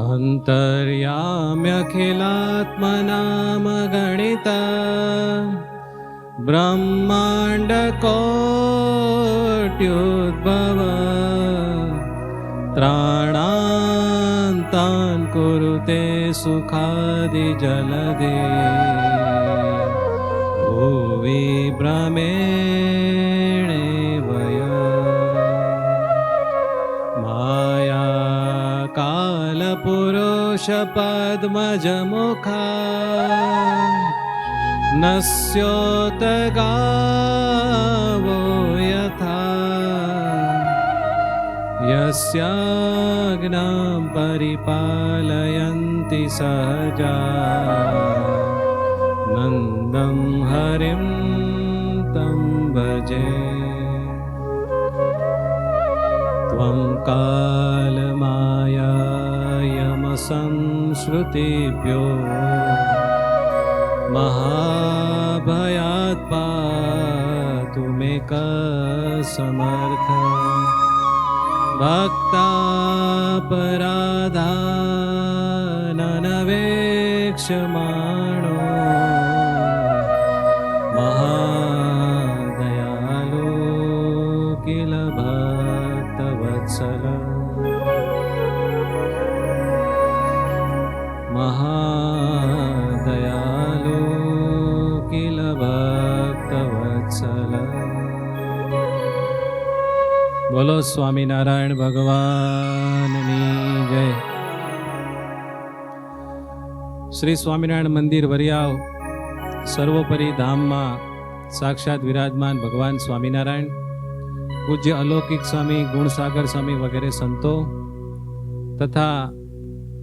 अन्तर्याम्यखिलात्मनामगणिता ब्रह्माण्डकोट्युद्भव त्राणान्तान् कुरुते सुखादिजलदे भुवि भ्रमेणेव माया कालपुरुषपद्मजमुखा नस्योतगावो यथा यस्याज्ञां परिपालयन्ति सहजा नन्दं हरिं तं भजे। त्वं कालमायायमसंश्रुतिभ्यो महाभयात् पातु मे समर्थ भक्तापराधाननवेक्षमाणो महादयालु किल भक्तवत्सल महादयालु किल भक्तवत्सल। बोलो स्वामीनारायण भगवाननी जय। श्री स्वामीनारायण मंदिर वरियाव सर्वोपरि धाम में साक्षात विराजमान भगवान स्वामीनारायण, पूज्य अलौकिक स्वामी, गुणसागर स्वामी वगैरह संतो तथा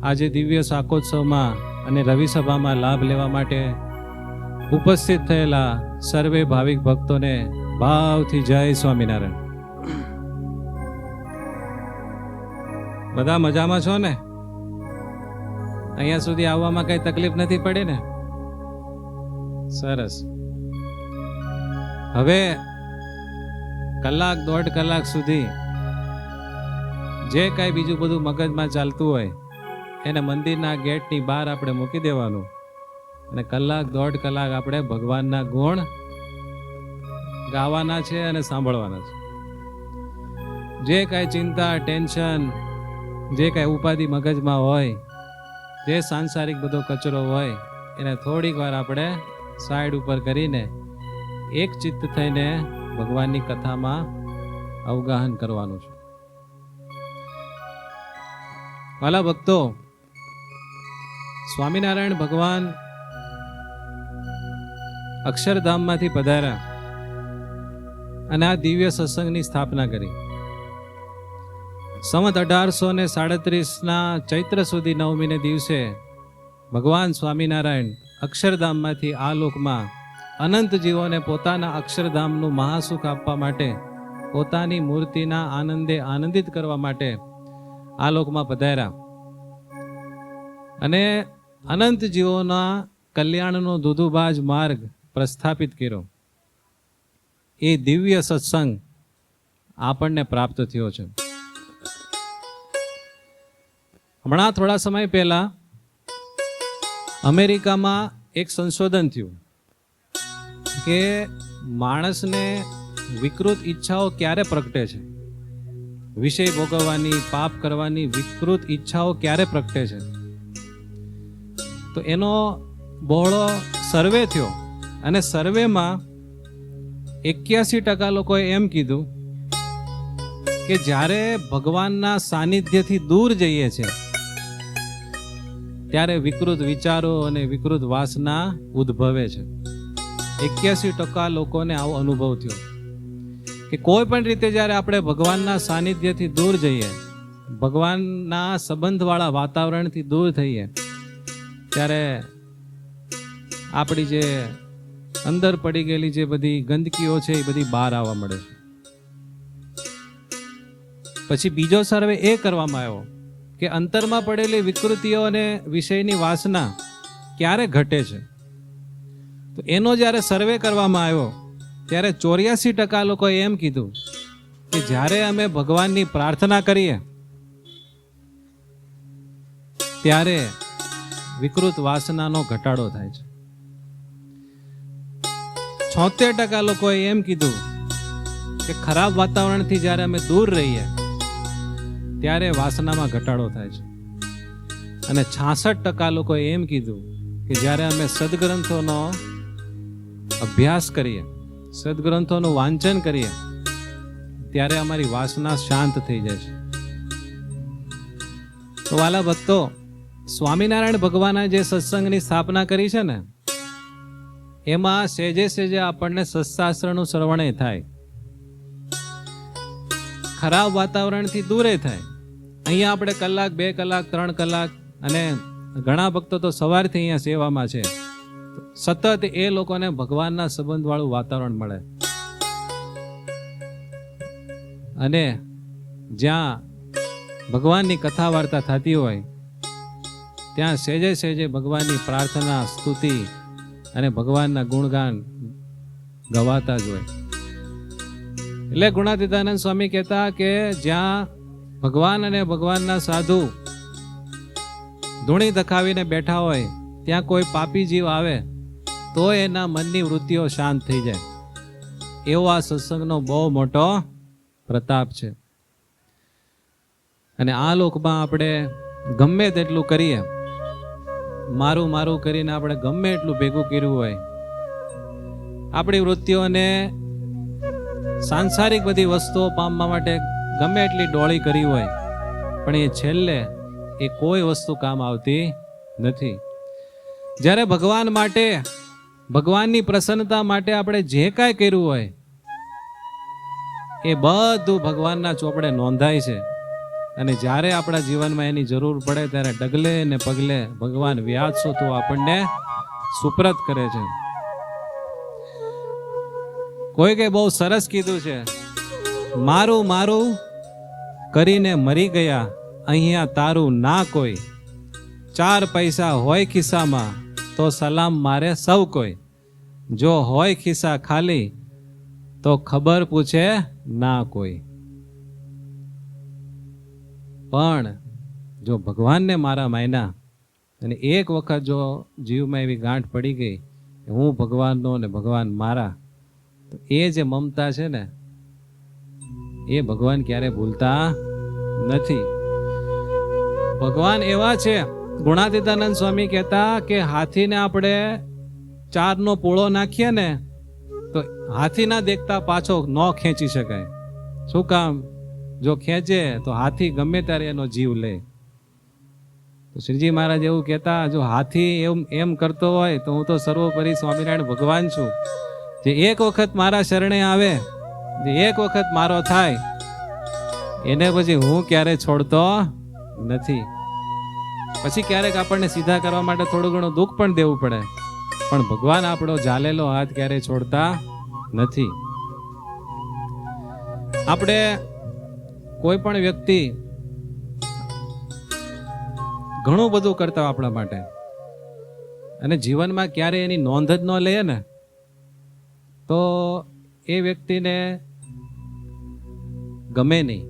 आज दिव्य शाकोत्सव में अने रवि सभा में लाभ लेवा माटे उपस्थित थयेला सर्वे भाविक भक्तों ने भावथी जय स्वामीनारायण। बधा मजामां छो ने? अहींया सुधी आववामां कई तकलीफ नथी पड़ी ने? सरस। हवे कलाक दौड़ कलाक सुधी जे कांई बीजुं बधुं मगजमां चालतुं होय एने मंदिरना गेटनी बहार आपणे मूकी देवानुं અને કલાક દોઢ કલાક આપણે ભગવાનના ગુણ ગાવાના છે અને સાંભળવાના છે। જે કાંઈ ચિંતા, ટેન્શન, જે કાંઈ ઉપાધિ મગજમાં હોય, જે સાંસારિક બધો કચરો હોય એને થોડીક વાર આપણે સાઈડ ઉપર કરીને એક ચિત્ત થઈને ભગવાનની કથામાં અવગાહન કરવાનું છે। વાલા ભક્તો, સ્વામિનારાયણ ભગવાન અક્ષરધામમાંથી પધાર્યા અને આ દિવ્ય સત્સંગની સ્થાપના કરી। સંવત 1837ના ચૈત્ર સુધી નવમીને દિવસે ભગવાન સ્વામિનારાયણ અક્ષરધામમાંથી આ લોકમાં અનંત જીવોને પોતાના અક્ષરધામનું મહાસુખ આપવા માટે, પોતાની મૂર્તિના આનંદે આનંદિત કરવા માટે આ લોકમાં પધાર્યા અને અનંત જીવોના કલ્યાણનો દૂધુબાજ માર્ગ પ્રસ્થાપિત કર્યો। એ દિવ્ય સત્સંગ આપણને પ્રાપ્ત થયો છે। હમણાં થોડા સમય પહેલા અમેરિકામાં એક સંશોધન થયું કે માણસને વિકૃત ઈચ્છાઓ ક્યારે પ્રગટે છે, વિષય ભોગવવાની, પાપ કરવાની વિકૃત ઈચ્છાઓ ક્યારે પ્રગટે છે। તો એનો બહોળો સર્વે થયો અને સર્વેમાં 81% લોકોએ એમ કીધું કે જ્યારે ભગવાનના સાનિધ્યથી દૂર જઈએ છીએ ત્યારે વિકૃત વિચારો અને વિકૃત વાસના ઉદ્ભવે છે। 81% લોકોને આવો અનુભવ થયો કે કોઈ પણ રીતે જ્યારે આપણે ભગવાનના સાનિધ્યથી દૂર જઈએ, ભગવાનના સંબંધવાળા વાતાવરણથી દૂર થઈએ ત્યારે આપણી જે અંદર પડી ગયેલી જે બધી ગંદકીઓ છે એ બધી બહાર આવવા મળે છે। પછી બીજો સર્વે એ કરવામાં આવ્યો કે અંતરમાં પડેલી વિકૃતિઓ અને વિષયની વાસના ક્યારે ઘટે છે। તો એનો જ્યારે સર્વે કરવામાં આવ્યો ત્યારે 84% લોકોએ એમ કીધું કે જ્યારે અમે ભગવાનની પ્રાર્થના કરીએ ત્યારે વિકૃત વાસનાનો ઘટાડો થાય છે. 76% લોકોએ એમ કીધું કે ખરાબ વાતાવરણથી જ્યારે અમે દૂર રહીએ ત્યારે વાસનામાં ઘટાડો થાય છે. અને 66% લોકોએ એમ કીધું કે જ્યારે અમે સદગ્રંથોનો અભ્યાસ કરીએ, સદગ્રંથોનું વાંચન કરીએ ત્યારે અમારી વાસના શાંત થઈ જાય છે. તો વાલા ભક્તો, સ્વામિનારાયણ ભગવાને જે સત્સંગની સ્થાપના કરી છે ને, એમાં સેજે સેજે આપણને સત્શાસ્ત્રનું શ્રવણે થાય, ખરાબ વાતાવરણથી દૂરે થાય. અહીંયા આપણે કલાક, 2 કલાક, 3 કલાક, અને ઘણા ભક્તો તો સવારથી અહીંયા સેવામાં છે, સતત એ લોકોને ભગવાનના સંબંધવાળું વાતાવરણ મળે. અને જ્યાં ભગવાનની કથા વાર્તા થતી હોય ત્યાં સહેજે સહેજે ભગવાનની પ્રાર્થના, સ્તુતિ અને ભગવાનના ગુણગાન ગવાતા જ હોય. એટલે ગુણાતીતાનંદ સ્વામી કહેતા કે જ્યાં ભગવાન અને ભગવાનના સાધુ ધૂણી દખાવીને બેઠા હોય ત્યાં કોઈ પાપી જીવ આવે તો એના મનની વૃત્તિઓ શાંત થઈ જાય. એવો આ સત્સંગનો બહુ મોટો પ્રતાપ છે. અને આ લોકમાં આપણે ગમે તેટલું કરીએ, મારું મારું કરીને આપણે ગમે એટલું ભેગું કર્યું હોય, આપણી વૃત્તિઓને સાંસારિક બધી વસ્તુઓ પામવા માટે ગમે એટલી ડોળી કરી હોય, પણ એ છેલ્લે એ કોઈ વસ્તુ કામ આવતી નથી. જ્યારે ભગવાન માટે, ભગવાનની પ્રસન્નતા માટે આપણે જે કાંઈ કર્યું હોય એ બધું ભગવાનના ચોપડે નોંધાય છે. અને જ્યારે આપણા જીવનમાં એની જરૂર પડે ત્યારે ડગલે ને પગલે ભગવાન વ્યાજસો તો આપણને સુપ્રત કરે છે. કોઈ કે બહુ સરસ કીધું છે, મારું મારું કરીને મરી ગયા, અહીંયા તારું ના કોઈ, 4 પૈસા હોય ખિસ્સામાં તો સલામ મારે સૌ કોઈ, જો હોય ખિસ્સા ખાલી તો ખબર પૂછે ના કોઈ. પણ જો ભગવાનને મારા માયના અને એક વખત જો જીવમાં એવી ગાંઠ પડી ગઈ કે હું ભગવાનનો ને ભગવાન મારા, તો એ જે મમતા છે ને એ ભગવાન ક્યારે ભૂલતા નથી. ભગવાન એવા છે, ગુણાતીતાનંદ સ્વામી કહેતા કે હાથીને આપણે 4નો પોળો નાખીએ ને તો હાથી ના દેખતા પાછો ન ખેંચી શકાય. શું કામ? જો ખેંચે તો હાથી ગમે ત્યારે એનો જીવ લે. તો શ્રીજી મહારાજ એવું કહેતા, જો હાથી એમ કરતો હોય તો હું તો સર્વોપરી સ્વામિનારાયણ ભગવાન છું, જે એક વખત મારા શરણે આવે, જે એક વખત મારો થાય, એને પછી હું ક્યારે છોડતો નથી. પછી ક્યારેક આપણને સીધા કરવા માટે થોડું ઘણું દુઃખ પણ દેવું પડે, પણ ભગવાન આપણો ઝાલેલો હાથ ક્યારેય છોડતા નથી. આપણે કોઈ પણ વ્યક્તિ ઘણું બધું કરતા હોય આપણા માટે, અને જીવનમાં ક્યારે એની નોંધ જ ન લઈએ ને તો એ વ્યક્તિને ગમે નહીં.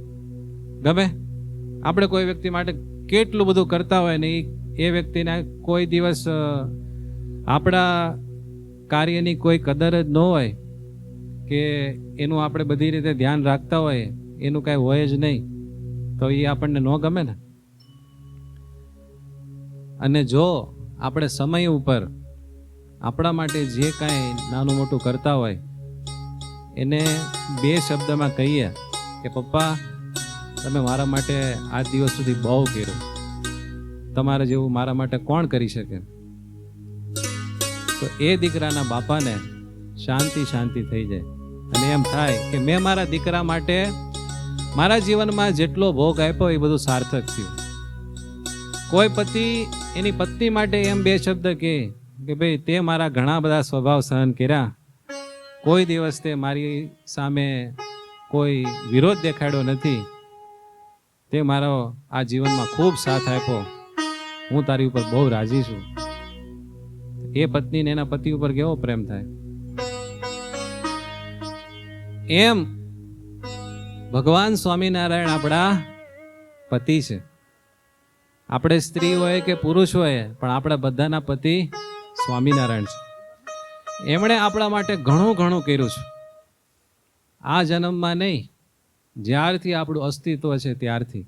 ગમે? આપણે કોઈ વ્યક્તિ માટે કેટલું બધું કરતા હોય ને એ વ્યક્તિને કોઈ દિવસ આપણા કાર્યની કોઈ કદર જ ન હોય, કે એનું આપણે બધી રીતે ધ્યાન રાખતા હોય, એનું કાંઈ હોય જ નહીં, તો એ આપણને ન ગમે ને. અને જો આપણે સમય ઉપર આપણા માટે જે કાંઈ નાનું મોટું કરતા હોય એને 2 શબ્દમાં કહીએ કે પપ્પા તમે મારા માટે આજ દિવસ સુધી બહુ કર્યું, તમારે જેવું મારા માટે કોણ કરી શકે, તો એ દીકરાના બાપાને શાંતિ શાંતિ થઈ જાય. અને એમ થાય કે મેં મારા દીકરા માટે મારા જીવનમાં જેટલો ભોગ આપ્યો એ બધું સાર્થક થયું. કોઈ પતિ એની પત્ની માટે એમ 2 શબ્દ કે ભાઈ તે મારા ઘણા બધા સ્વભાવ સહન કર્યા, કોઈ દિવસ તે મારી સામે કોઈ વિરોધ દેખાડ્યો નથી, તે મારો આ જીવનમાં ખૂબ સાથ આપ્યો, હું તારી ઉપર બહુ રાજી છું. એ પત્નીને એના પતિ ઉપર કેવો પ્રેમ થાય. એમ ભગવાન સ્વામિનારાયણ આપણા પતિ છે, આપણે સ્ત્રી હોય કે પુરુષ હોય, પણ આપણા બધાના પતિ સ્વામિનારાયણ છે. એમણે આપણા માટે ઘણું ઘણું કર્યું છે. આ જન્મમાં નહીં, જ્યારથી આપણું અસ્તિત્વ છે ત્યારથી.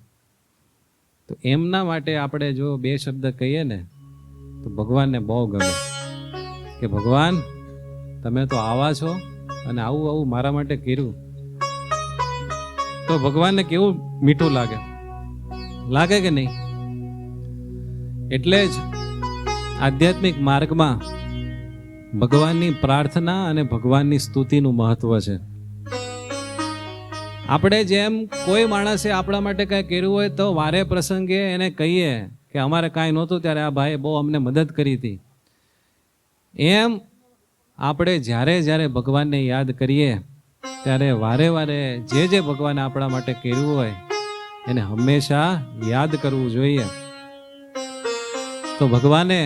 તો એમના માટે આપણે જો બે શબ્દ કહીએ ને તો ભગવાનને બહુ ગમે કે ભગવાન તમે તો આવા છો અને આવું આવું મારા માટે કર્યું. તો ભગવાનને કેવું મીઠું લાગે કે નહીં? એટલે જ આધ્યાત્મિક માર્ગમાં ભગવાનની પ્રાર્થના અને ભગવાનની સ્તુતિનું મહત્વ છે. આપણે જેમ કોઈ માણસે આપણા માટે કાંઈ કર્યું હોય તો વારે પ્રસંગે એને કહીએ કે અમારે કાંઈ નહોતું ત્યારે આ ભાઈએ બહુ અમને મદદ કરી હતી. એમ આપણે જ્યારે જ્યારે ભગવાનને યાદ કરીએ ત્યારે વારે વારે જે ભગવાને આપણા માટે કર્યું હોય એને હંમેશા યાદ કરવું જોઈએ. તો ભગવાને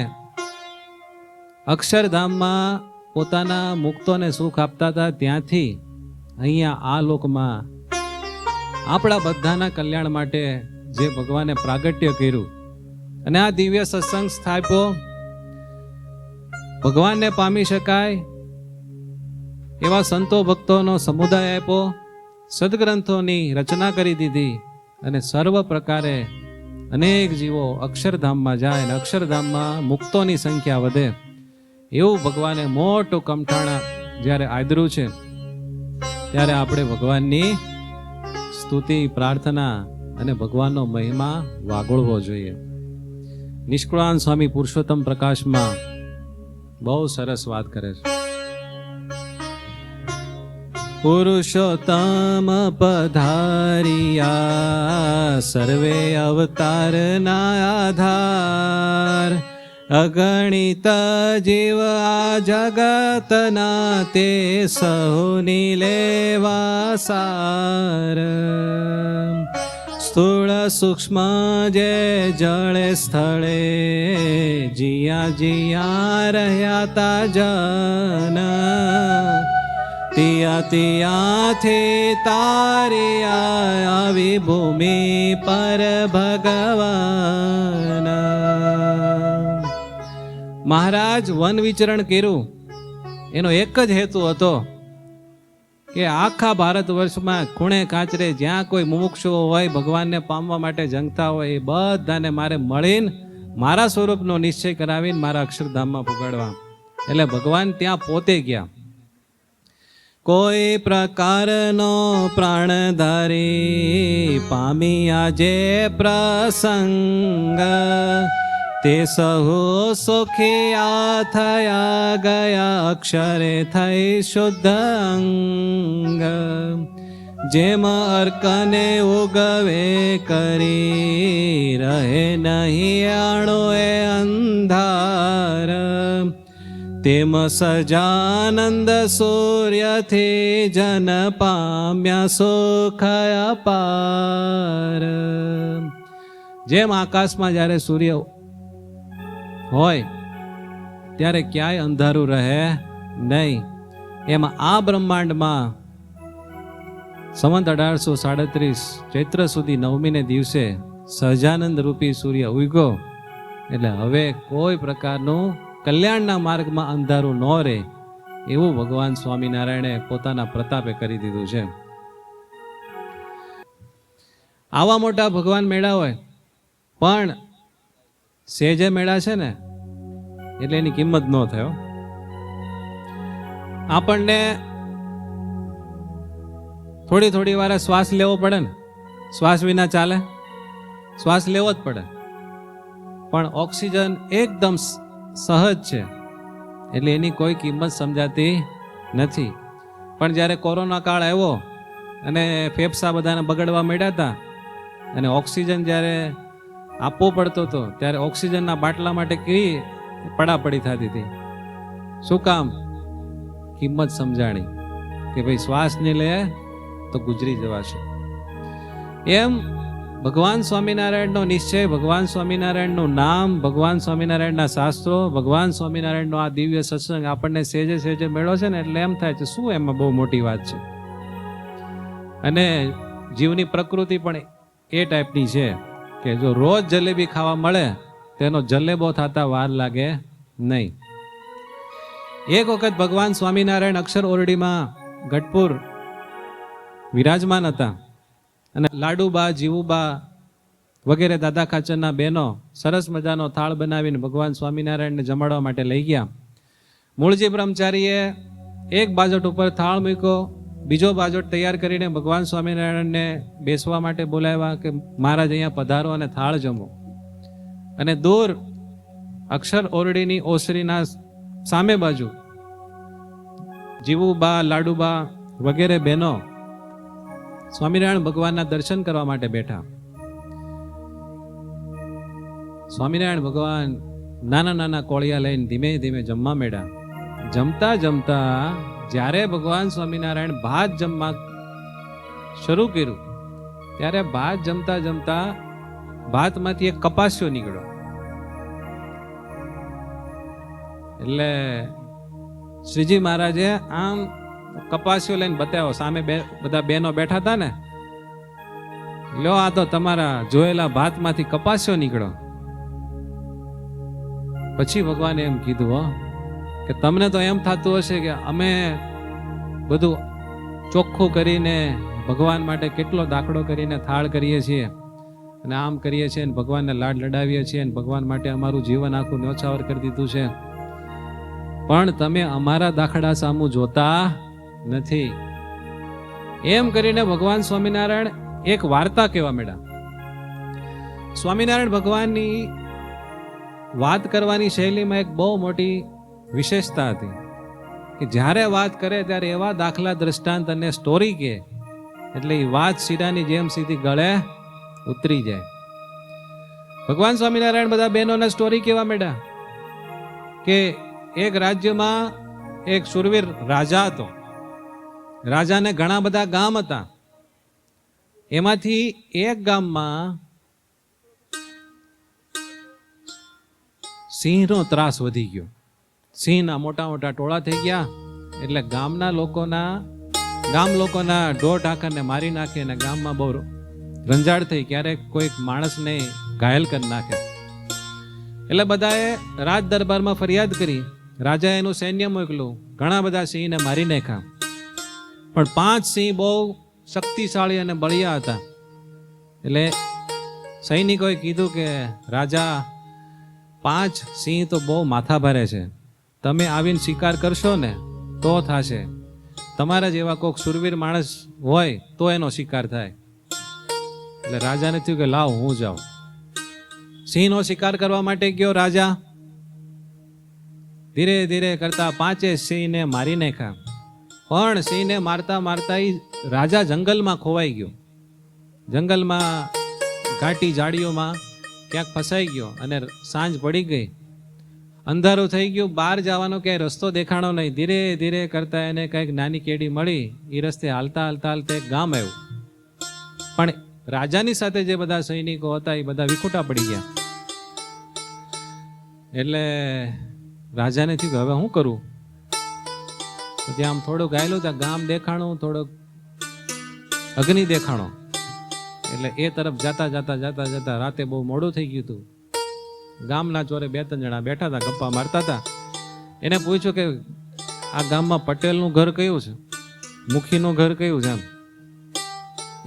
અક્ષરધામમાં પોતાના મુક્તોને સુખ આપતા હતા, ત્યાંથી અહીંયા આ લોકમાં આપણા બધાના કલ્યાણ માટે જે ભગવાને પ્રાગટ્ય કર્યું અને આ દિવ્ય સત્સંગ સ્થાપ્યો, ભગવાનને પામી શકાય એવા સંતો ભક્તોનો સમુદાય આપ્યો, સદગ્રંથોની રચના કરી દીધી અને સર્વ પ્રકારે અનેક જીવો અક્ષરધામમાં જાય અને અક્ષરધામમાં મુક્તોની સંખ્યા વધે એવું ભગવાને મોટું કમઠાણા જ્યારે આદર્યું છે, ત્યારે આપણે ભગવાનની સ્તુતિ, પ્રાર્થના અને ભગવાનનો મહિમા વાગોળવો જોઈએ. નિષ્કુળાનંદ સ્વામી પુરુષોત્તમ પ્રકાશમાં બહુ સરસ વાત કરે છે. પુરુષોત્તમ પધારિયા સર્વે અવતારના આધાર, અગણિત જીવ આ જગતના તે સહુની લેવા સાર. સ્થૂળ સૂક્ષ્મ જે જળે સ્થળે જીયા જીયા રહ્યા તા જન, તિયા તિયાથી તારી આવી ભૂમિ પર ભગવાન. મહારાજ વન વિચરણ કર્યું એનો એક જ હેતુ હતો કે આખા ભારત વર્ષમાં ખૂણે કાચરે જ્યાં કોઈ મુમુક્ષુઓ હોય, ભગવાનને પામવા માટે જંગતા હોય, એ બધાને મારે મળીને મારા સ્વરૂપનો નિશ્ચય કરાવીને મારા અક્ષરધામમાં પુગાડવા. એટલે ભગવાન ત્યાં પોતે ગયા. કોઈ પ્રકારનો પ્રાણધારી પામી આજે પ્રસંગ, તે સહુ સુખિયા થયા ગયા અક્ષરે થઈ શુદ્ધ અંગ. જેમ અર્કને ઉગવે કરી રહે નહીં અણુએ અંધાર, તેમ સજાનંદ સૂર્યથી જન પામ્યા સુખ અપાર. જેમ આકાશમાં જ્યારે સૂર્ય હોય ત્યારે ક્યાંય અંધારું રહે નહીં, એમાં આ બ્રહ્માંડમાં સંવત 1837 ચૈત્ર સુધી 9મીને દિવસે સહજાનંદ રૂપી સૂર્ય ઉગ્યો. એટલે હવે કોઈ પ્રકારનું કલ્યાણના માર્ગમાં અંધારું ન રહે એવું ભગવાન સ્વામિનારાયણે પોતાના પ્રતાપે કરી દીધું છે. આવા મોટા ભગવાન મેળા હોય પણ સેજે મેળા છે ને એટલે એની કિંમત ન થયો. આપણને થોડી થોડી વાર શ્વાસ લેવો પડે ને, શ્વાસ વિના ચાલે, શ્વાસ લેવો જ પડે. પણ ઓક્સિજન એકદમ સહજ છે એટલે એની કોઈ કિંમત સમજાતી નથી. પણ જ્યારે કોરોના કાળ આવ્યો અને ફેફસા બધાને બગડવા માંડ્યા હતા અને ઓક્સિજન જ્યારે આપવો પડતો હતો ત્યારે ઓક્સિજનના બાટલા માટે કેવી પડાપડી થતી હતી. શું કામ? કિંમત સમજાણી કે ભાઈ શ્વાસ નહીં લે તો ગુજરી જવાશે. એમ ભગવાન સ્વામિનારાયણનો નિશ્ચય, ભગવાન સ્વામિનારાયણનું નામ, ભગવાન સ્વામિનારાયણના શાસ્ત્રો, ભગવાન સ્વામિનારાયણનો આ દિવ્ય સત્સંગ આપણને સેજે સેજે મેળો છે ને એટલે એમ થાય છે શું એમાં બહુ મોટી વાત છે. અને જીવની પ્રકૃતિ પણ એ ટાઈપની છે કે જો રોજ જલેબી ખાવા મળે તેનો જલેબો થતા વાર લાગે નહીં. એક વખત ભગવાન સ્વામિનારાયણ અક્ષર ઓરડીમાં ગઢપુર વિરાજમાન હતા અને લાડુબા, જીવુબા વગેરે દાદા ખાચરના બહેનો સરસ મજાનો થાળ બનાવીને ભગવાન સ્વામિનારાયણને જમાડવા માટે લઈ ગયા. મૂળજી બ્રહ્મચારીએ એક બાજોટ ઉપર થાળ મૂક્યો, બીજો બાજોટ તૈયાર કરીને ભગવાન સ્વામિનારાયણને બેસવા માટે બોલાવ્યા કે મહારાજ અહીંયા પધારો અને થાળ જમો. અને દૂર અક્ષર ઓરડીની ઓસરીના સામે બાજુ જીવુબા, લાડુબા વગેરે બહેનો સ્વામિનારાયણ ભગવાનના દર્શન કરવા માટે બેઠા. સ્વામિનારાયણ ભગવાન નાના નાના કોળિયા લઈને ધીમે ધીમે જમવા માંડ્યા. જમતા જમતા જ્યારે ભગવાન સ્વામિનારાયણ ભાત જમવા શરૂ કર્યું ત્યારે ભાત જમતા જમતા ભાતમાંથી એક કપાસ્યો નીકળ્યો. એટલે શ્રીજી મહારાજે આમ કપાસ્યો લઈને બતાવ્યો. સામે બધા બહેનો બેઠા હતા ને, લ્યો આ તો તમારા જોયેલા ભાતમાંથી કપાસ્યો નીકળ્યો. પછી ભગવાને એમ કીધું હો કે તમને તો એમ થતું હશે કે અમે બધું ચોખ્ખું કરીને ભગવાન માટે કેટલો દાખલો કરીને થાળ કરીએ છીએ અને આમ કરીએ છીએ, ભગવાનને લાડ લડાવીએ છીએ, ભગવાન માટે અમારું જીવન આખું ન્યોછાવર કરી દીધું છે, પણ તમે અમારા દાખલા સામું જોતા નથી. એમ કરીને ભગવાન સ્વામિનારાયણ એક વાર્તા કહેવા માંડ્યા. સ્વામિનારાયણ ભગવાનની વાત કરવાની શૈલીમાં એક બહુ મોટી વિશેષતા હતી કે જ્યારે વાત કરે ત્યારે એવા દાખલા, દ્રષ્ટાંત અને સ્ટોરી કહે એટલે એ વાત શીરાની જેમ સીધી ગળે ઉતરી જાય. ભગવાન સ્વામિનારાયણ બધા બહેનોને સ્ટોરી કહેવા માંડ્યા કે એક રાજ્યમાં એક શૂરવીર રાજા હતો. રાજાને ઘણા બધા ગામ હતા. એમાંથી એક ગામમાં સિંહનો ત્રાસ વધી ગયો. સિંહના મોટા મોટા ટોળા થઈ ગયા એટલે ગામ લોકોના ઢોર ઢાંખરને મારી નાખે અને ગામમાં બહુ રંજાડ થઈ, ક્યારેક કોઈક માણસને ઘાયલ કરી નાખે. એટલે બધાએ રાજ દરબારમાં ફરિયાદ કરી. રાજાએ એનું સૈન્ય મોકલ્યું, ઘણા બધા સિંહને મારી નાખ્યા, પણ 5 સિંહ બહુ શક્તિશાળી અને બળિયા હતા. એટલે સૈનિકોએ કીધું કે રાજા, 5 સિંહ તો બહુ માથા ભારે છે, તમે આવીને શિકાર કરશો ને તો થશે, તમારા જેવા કોઈક શુરવીર માણસ હોય તો એનો શિકાર થાય. એટલે રાજાને થયું કે લાવ હું જાઉં. સિંહનો શિકાર કરવા માટે ગયો રાજા. ધીરે ધીરે કરતા 5 સિંહને મારી નાખ્યા, પણ સિંહને મારતા મારતા રાજા જંગલમાં ખોવાઈ ગયો. જંગલમાં ઘાટી ઝાડીઓમાં ક્યાંક ફસાઈ ગયો અને સાંજ પડી ગઈ, અંધારું થઈ ગયું, બહાર જવાનો ક્યાંય રસ્તો દેખાણો નહીં. ધીરે ધીરે કરતા એને કંઈક નાની કેડી મળી. એ રસ્તે હાલતા હાલતા હાલતા એક ગામ આવ્યું, પણ રાજાની સાથે જે બધા સૈનિકો હતા એ બધા વિખૂટા પડી ગયા. એટલે રાજાને થયું કે હવે શું કરું? તો ત્યાં આમ થોડુંક આવેલું, ત્યાં ગામ દેખાણું, થોડોક અગ્નિ દેખાણો. એટલે એ તરફ જતા જતા જતા જતા રાતે બહુ મોડું થઈ ગયું હતું. ગામના ચોરે 2-3 જણા બેઠા હતા, ગપ્પા મારતા હતા. એને પૂછ્યું કે આ ગામમાં પટેલનું ઘર કયું છે, મુખીનું ઘર કયું છે?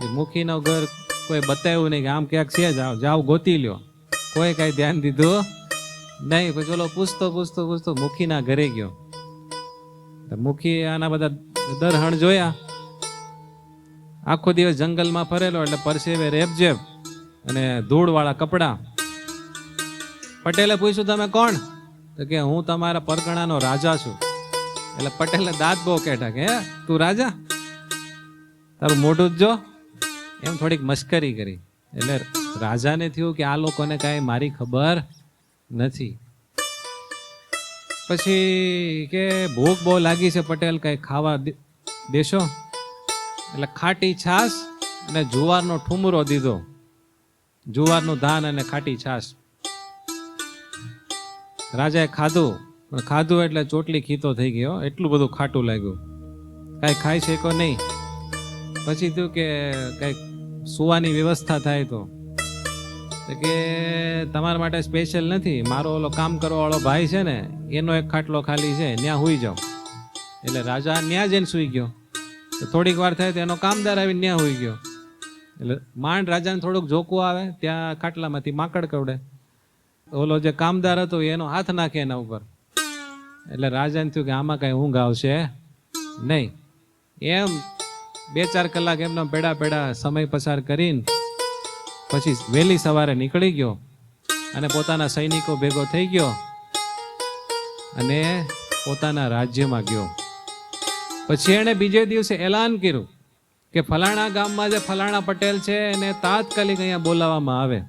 એમ મુખીનું ઘર કોઈ બતાવ્યું નહીં કે આમ ક્યાંક છે, જાઓ ગોતી લ્યો. કોઈ કાંઈ ધ્યાન દીધું નહીં. પછી ચલો પૂછતો મુખીના ઘરે ગયો. મુખી આના બધા દરહણ જોયા. આખો દિવસ જંગલમાં ફરેલો એટલે પરસેવે રેબજેબ અને ધૂળવાળા કપડા. પટેલે પૂછ્યું તમે કોણ? તો કે હું તમારા પરગણાનો રાજા છું. એટલે પટેલે દાંત બહુ કેઠા કે તું રાજા, તારું મોઢું જ જો. એમ થોડીક મશ્કરી કરી. એટલે રાજાને થયું કે આ લોકોને કાંઈ મારી ખબર નથી. પછી કે ભૂખ બહુ લાગી છે પટેલ, કંઈ ખાવા દેશો? એટલે ખાટી છાશ અને જુવારનો ઠુમરો દીધો. જુવારનું ધાન અને ખાટી છાશ. રાજાએ ખાધું, પણ ખાધું એટલે ચોટલી ખીતો થઈ ગયો, એટલું બધું ખાટું લાગ્યું, કાંઈ ખાઈ શક્યો નહીં. પછી થયું કે કંઈક સુવાની વ્યવસ્થા થાય તો. તો કે તમારા માટે સ્પેશિયલ નથી, મારો ઓલો કામ કરવા વાળો ભાઈ છે ને એનો એક ખાટલો ખાલી છે, ત્યાં સૂઈ જાઓ. એટલે રાજા ત્યાં જઈને સૂઈ ગયો. તો થોડીક વાર થાય તો એનો કામદાર આવીને ત્યાં સૂઈ ગયો. એટલે માંડ રાજાને થોડુંક જોકું આવે, ત્યાં ખાટલામાંથી માકડ કવડે. ઓલો જે કામદાર હતો એનો હાથ નાખે એના ઉપર. એટલે રાજાને થયું કે આમાં કાંઈ ઊંઘ આવશે નહીં. એમ 2-4 કલાક એમનો પેડા સમય પસાર કરીને પછી વહેલી સવારે નીકળી ગયો અને પોતાના સૈનિકો ભેગો થઈ ગયો અને પોતાના રાજ્યમાં ગયો. પછી એણે બીજે દિવસે એલાન કર્યું કે ફલાણા ગામમાં જે ફલાણા પટેલ છે એને તાત્કાલિક અહીંયા બોલાવવામાં આવે.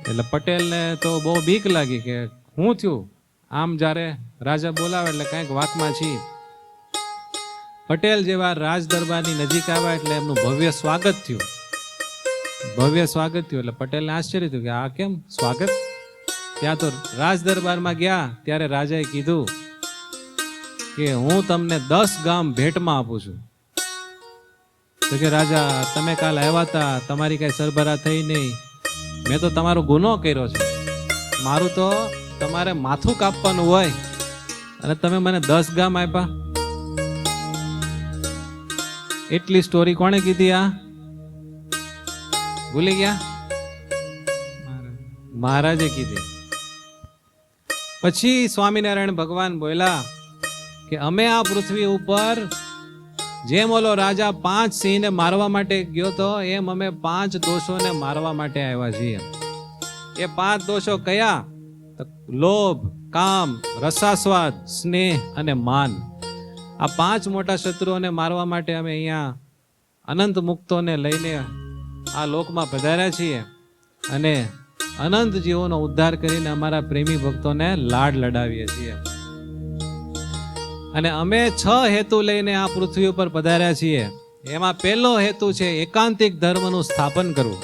એટલે પટેલને તો બહુ બીક લાગી કે શું થયું. આમ જ્યારે રાજા બોલાવે એટલે કંઈક વાતમાં છીએ. પટેલ જેવા રાજ દરબારની નજીક આવ્યા એટલે એમનું ભવ્ય સ્વાગત થયું. એટલે પટેલને આશ્ચર્ય થયું કે આ કેમ સ્વાગત. ત્યાં તો રાજ દરબારમાં ગયા ત્યારે રાજાએ કીધું કે હું તમને 10 ગામ ભેટમાં આપું છું. તો કે રાજા તમે કાલ આવ્યા હતા, તમારી કઈ સરભરા થઈ નહીં, મેં તો તમારો ગુનો કર્યો છે, મારું તો તમારે માથું કાપવાનું હોય અને તમે મને 10 ગામ આપ્યા. એટલી સ્ટોરી કોણે કીધી? આ ભૂલી ગયા? મહારાજે કીધી. પછી સ્વામિનારાયણ ભગવાન બોલ્યા કે અમે આ પૃથ્વી ઉપર જેમ ઓલો રાજા 5 સિંહને મારવા માટે ગયો તો એમ અમે 5 દોષોને મારવા માટે આવ્યા છીએ. એ 5 દોષો કયા? લોભ, કામ, રસાસ્વાદ, સ્નેહ અને માન. આ 5 મોટા શત્રુઓને મારવા માટે અમે અહીંયા અનંત મુક્તોને લઈને આ લોકમાં પધાર્યા છીએ અને અનંત જીવોનો ઉદ્ધાર કરીને અમારા પ્રેમી ભક્તોને લાડ લડાવીએ છીએ. અને અમે 6 હેતુ લઈને આ પૃથ્વી ઉપર પધાર્યા છીએ. એમાં પહેલો હેતુ છે એકાંતિક ધર્મનું સ્થાપન કરવું.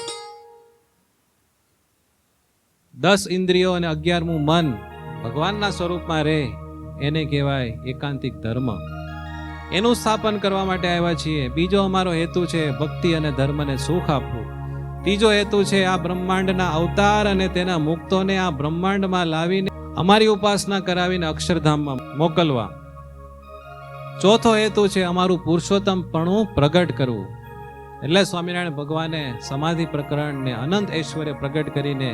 10 ઇન્દ્રિયો અને 11મું મન ભગવાનના સ્વરૂપમાં રહે એને કહેવાય એકાંતિક ધર્મ. એનું સ્થાપન કરવા માટે આવ્યા છીએ. બીજો અમારો હેતુ છે ભક્તિ અને ધર્મને સુખ આપવું. ત્રીજો હેતુ છે આ બ્રહ્માંડના અવતાર અને તેના મુક્તોને આ બ્રહ્માંડમાં લાવીને અમારી ઉપાસના કરાવીને અક્ષરધામમાં મોકલવા. ચોથો હેતુ છે અમારું પુરુષોત્તમપણું પ્રગટ કરવું. એટલે સ્વામિનારાયણ ભગવાને સમાધિ પ્રકરણને અનંત ઐશ્વર્ય પ્રગટ કરીને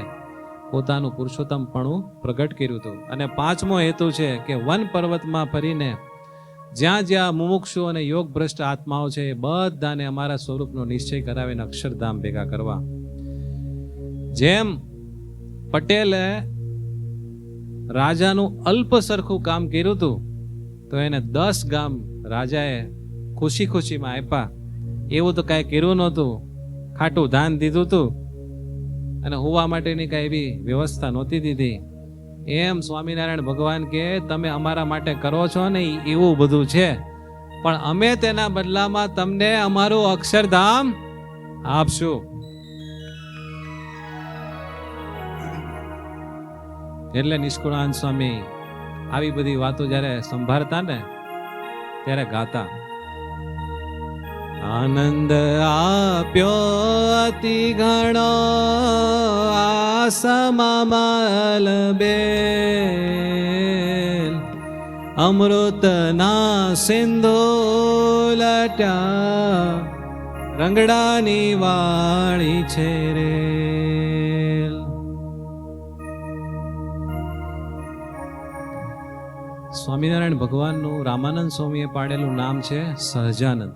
પોતાનું પુરુષોત્તમપણું પ્રગટ કર્યું હતું. અને 5મો હેતુ છે કે વન પર્વતમાં ફરીને જ્યાં જ્યાં મુમુક્ષુ અને યોગ ભ્રષ્ટ આત્માઓ છે એ બધાને અમારા સ્વરૂપનો નિશ્ચય કરાવીને અક્ષરધામ ભેગા કરવા. જેમ પટેલે રાજાનું અલ્પ સરખું કામ કર્યું હતું તો એને 10 ગામ રાજાએ ખુશી ખુશીમાં આપ્યા. એવું તો કાંઈ કર્યું નહોતું, ખાટું ધાન દીધું હતું અને હોવા માટેની કાંઈ એવી વ્યવસ્થા નહોતી દીધી. એમ સ્વામિનારાયણ ભગવાન કે તમે અમારા માટે કરો છો ને એવું બધું છે, પણ અમે તેના બદલામાં તમને અમારું અક્ષરધામ આપશું. એટલે નિષ્કુળાનંદ સ્વામી આવી બધી વાતો જ્યારે સંભાળતા ને ત્યારે ગાતા. આનંદ આપ્યો અતિ ઘણો આસમામલ બેલ, અમૃતના સિંધુ લટ્યા રંગડાની વાળી છે રે. સ્વામિનારાયણ ભગવાનનું રામાનંદ સ્વામીએ પાડેલું નામ છે સહજાનંદ.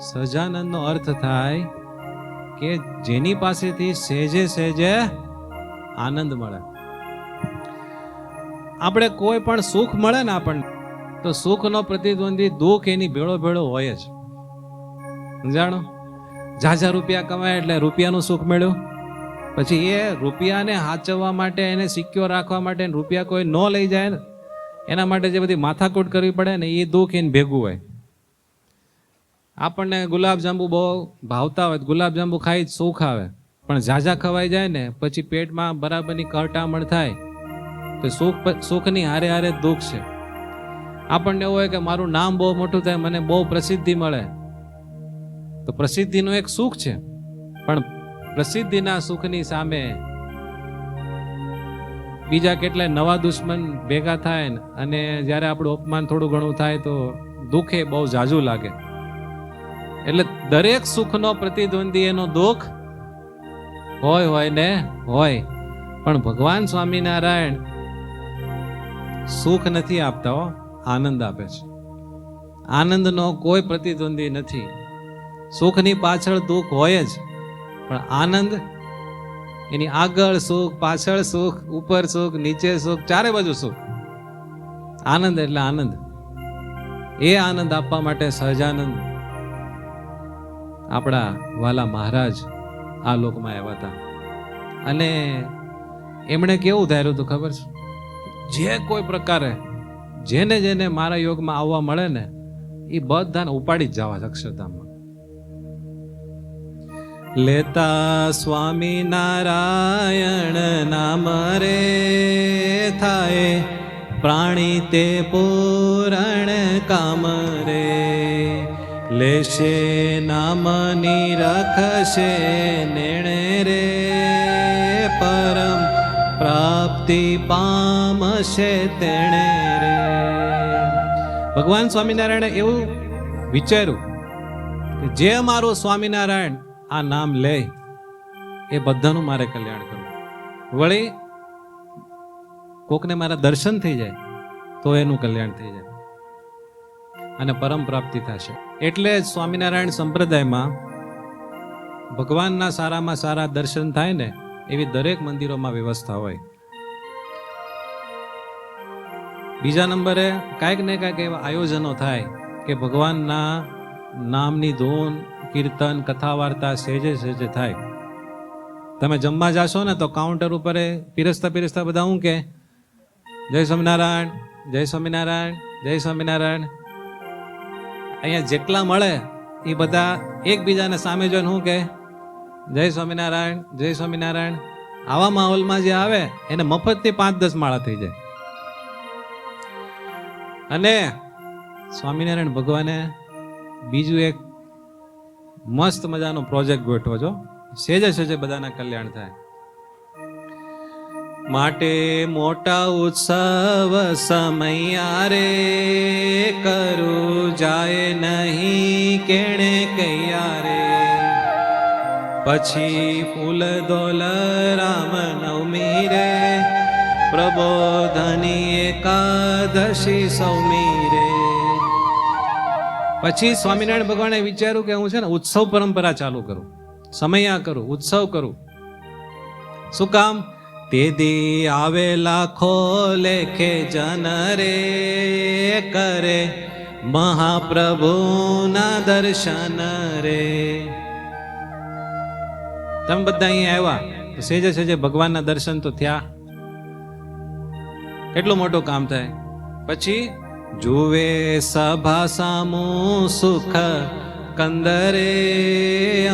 સહજાનંદનો અર્થ થાય કે જેની પાસેથી સહેજે સહેજે આનંદ મળે. આપણે કોઈ પણ સુખ મળે ને આપણને તો સુખનો પ્રતિદ્વંદી દુઃખ એની ભેળો ભેળો હોય જ. સમજાણો? ઝાઝા રૂપિયા કમાય એટલે રૂપિયાનું સુખ મળ્યું, પછી એ રૂપિયાને સાચવવા માટે એને સિક્યોર રાખવા માટે રૂપિયા કોઈ ન લઈ જાય ને એના માટે જે બધી માથાકૂટ કરવી પડે ને એ દુઃખ એને ભેગું હોય. આપણને ગુલાબજાંબુ બહુ ભાવતા હોય, ગુલાબજાંબુ ખાઈ જ સુખ આવે, પણ ઝાઝા ખવાઈ જાય ને પછી પેટમાં બરાબરની કરટામણ થાય તો સુખની હારે હારે દુઃખ છે. આપણને એવું હોય કે મારું નામ બહુ મોટું થાય, મને બહુ પ્રસિદ્ધિ મળે, તો પ્રસિદ્ધિનું એક સુખ છે, પણ પ્રસિદ્ધિના સુખની સામે બીજા કેટલાય નવા દુશ્મન ભેગા થાય ને અને જ્યારે આપણું અપમાન થોડું ઘણું થાય તો દુઃખ એ બહુ ઝાઝું લાગે. એટલે દરેક સુખનો પ્રતિદ્વંદી એનો દુઃખ હોય ને હોય. પણ ભગવાન સ્વામિનારાયણ સુખ નથી આપતા, આનંદ આપે છે. આનંદનો કોઈ પ્રતિદ્વંદી નથી. સુખની પાછળ દુઃખ હોય જ, પણ આનંદ એની આગળ સુખ, પાછળ સુખ, ઉપર સુખ, નીચે સુખ, ચારે બાજુ સુખ. આનંદ એટલે આનંદ. એ આનંદ આપવા માટે સહજાનંદ આપણા વાલા મહારાજ આ લોકમાં આવ્યા હતા. અને એમણે કેવું ધાર્યું હતું ખબર છે? જે કોઈ પ્રકારે જેને જેને મારા યોગમાં આવવા મળે ને એ બધાને ઉપાડી જ જવા અક્ષરધામમાં. લેતા સ્વામી નારાયણ નામ રે થાય પ્રાણી તે પૂરણ કામ રે. લેશે નામની રખશે નેણે રે પરમ પ્રાપ્તિ પામશે તેણે રે. ભગવાન સ્વામિનારાયણે એવું વિચાર્યું કે જે મારું સ્વામિનારાયણ આ નામ લે એ બધાનું મારે કલ્યાણ કરવું. વળી કોકને મારા દર્શન થઈ જાય તો એનું કલ્યાણ થઈ જાય અને પરમ પ્રાપ્તિ થશે. એટલે જ સ્વામિનારાયણ સંપ્રદાયમાં ભગવાનના સારામાં સારા દર્શન થાય ને એવી દરેક મંદિરોમાં વ્યવસ્થા હોય. બીજા નંબરે કાંઈક ને કાંઈક એવા આયોજનો થાય કે ભગવાનના નામની ધૂન, કીર્તન, કથા વાર્તા સહેજે સહેજે થાય. તમે જમવા જાશો ને તો કાઉન્ટર ઉપર પીરસતા પીરસતા બધા હું કે જય સ્વામિનારાયણ, જય સ્વામિનારાયણ, જય સ્વામિનારાયણ. અહીંયા જેટલા મળે એ બધા એકબીજાને સામે જોઈને શું કે જય સ્વામિનારાયણ, જય સ્વામિનારાયણ. આવા માહોલમાં જે આવે એને મફતની 5-10 માળા થઈ જાય. અને સ્વામિનારાયણ ભગવાને બીજું એક મસ્ત મજાનો પ્રોજેક્ટ ગોઠવો છો, સેજે સેજે બધાના કલ્યાણ થાય માટે મોટા ઉત્સવ સમયા રે કરું જાય નહીં કેણે કૈયા રે. પછી ફૂલ દોલ રામ નવમી રે પ્રબોધની એકાદશી સૌમી રે. પછી સ્વામિનારાયણ ભગવાને વિચાર્યું કે હું છે ને ઉત્સવ પરંપરા ચાલુ કરું, સમયા કરું, ઉત્સવ કરું. શું કામ? તે દી આવે લાખો લેખે જન રે કરે મહાપ્રભુના દર્શન રે. તમે બધા અહીંયા આવ્યા તો સેજે સેજે ભગવાનના દર્શન તો થયા. કેટલું મોટું કામ થાય. પછી જુવે સભા સામું સુખ કંદરે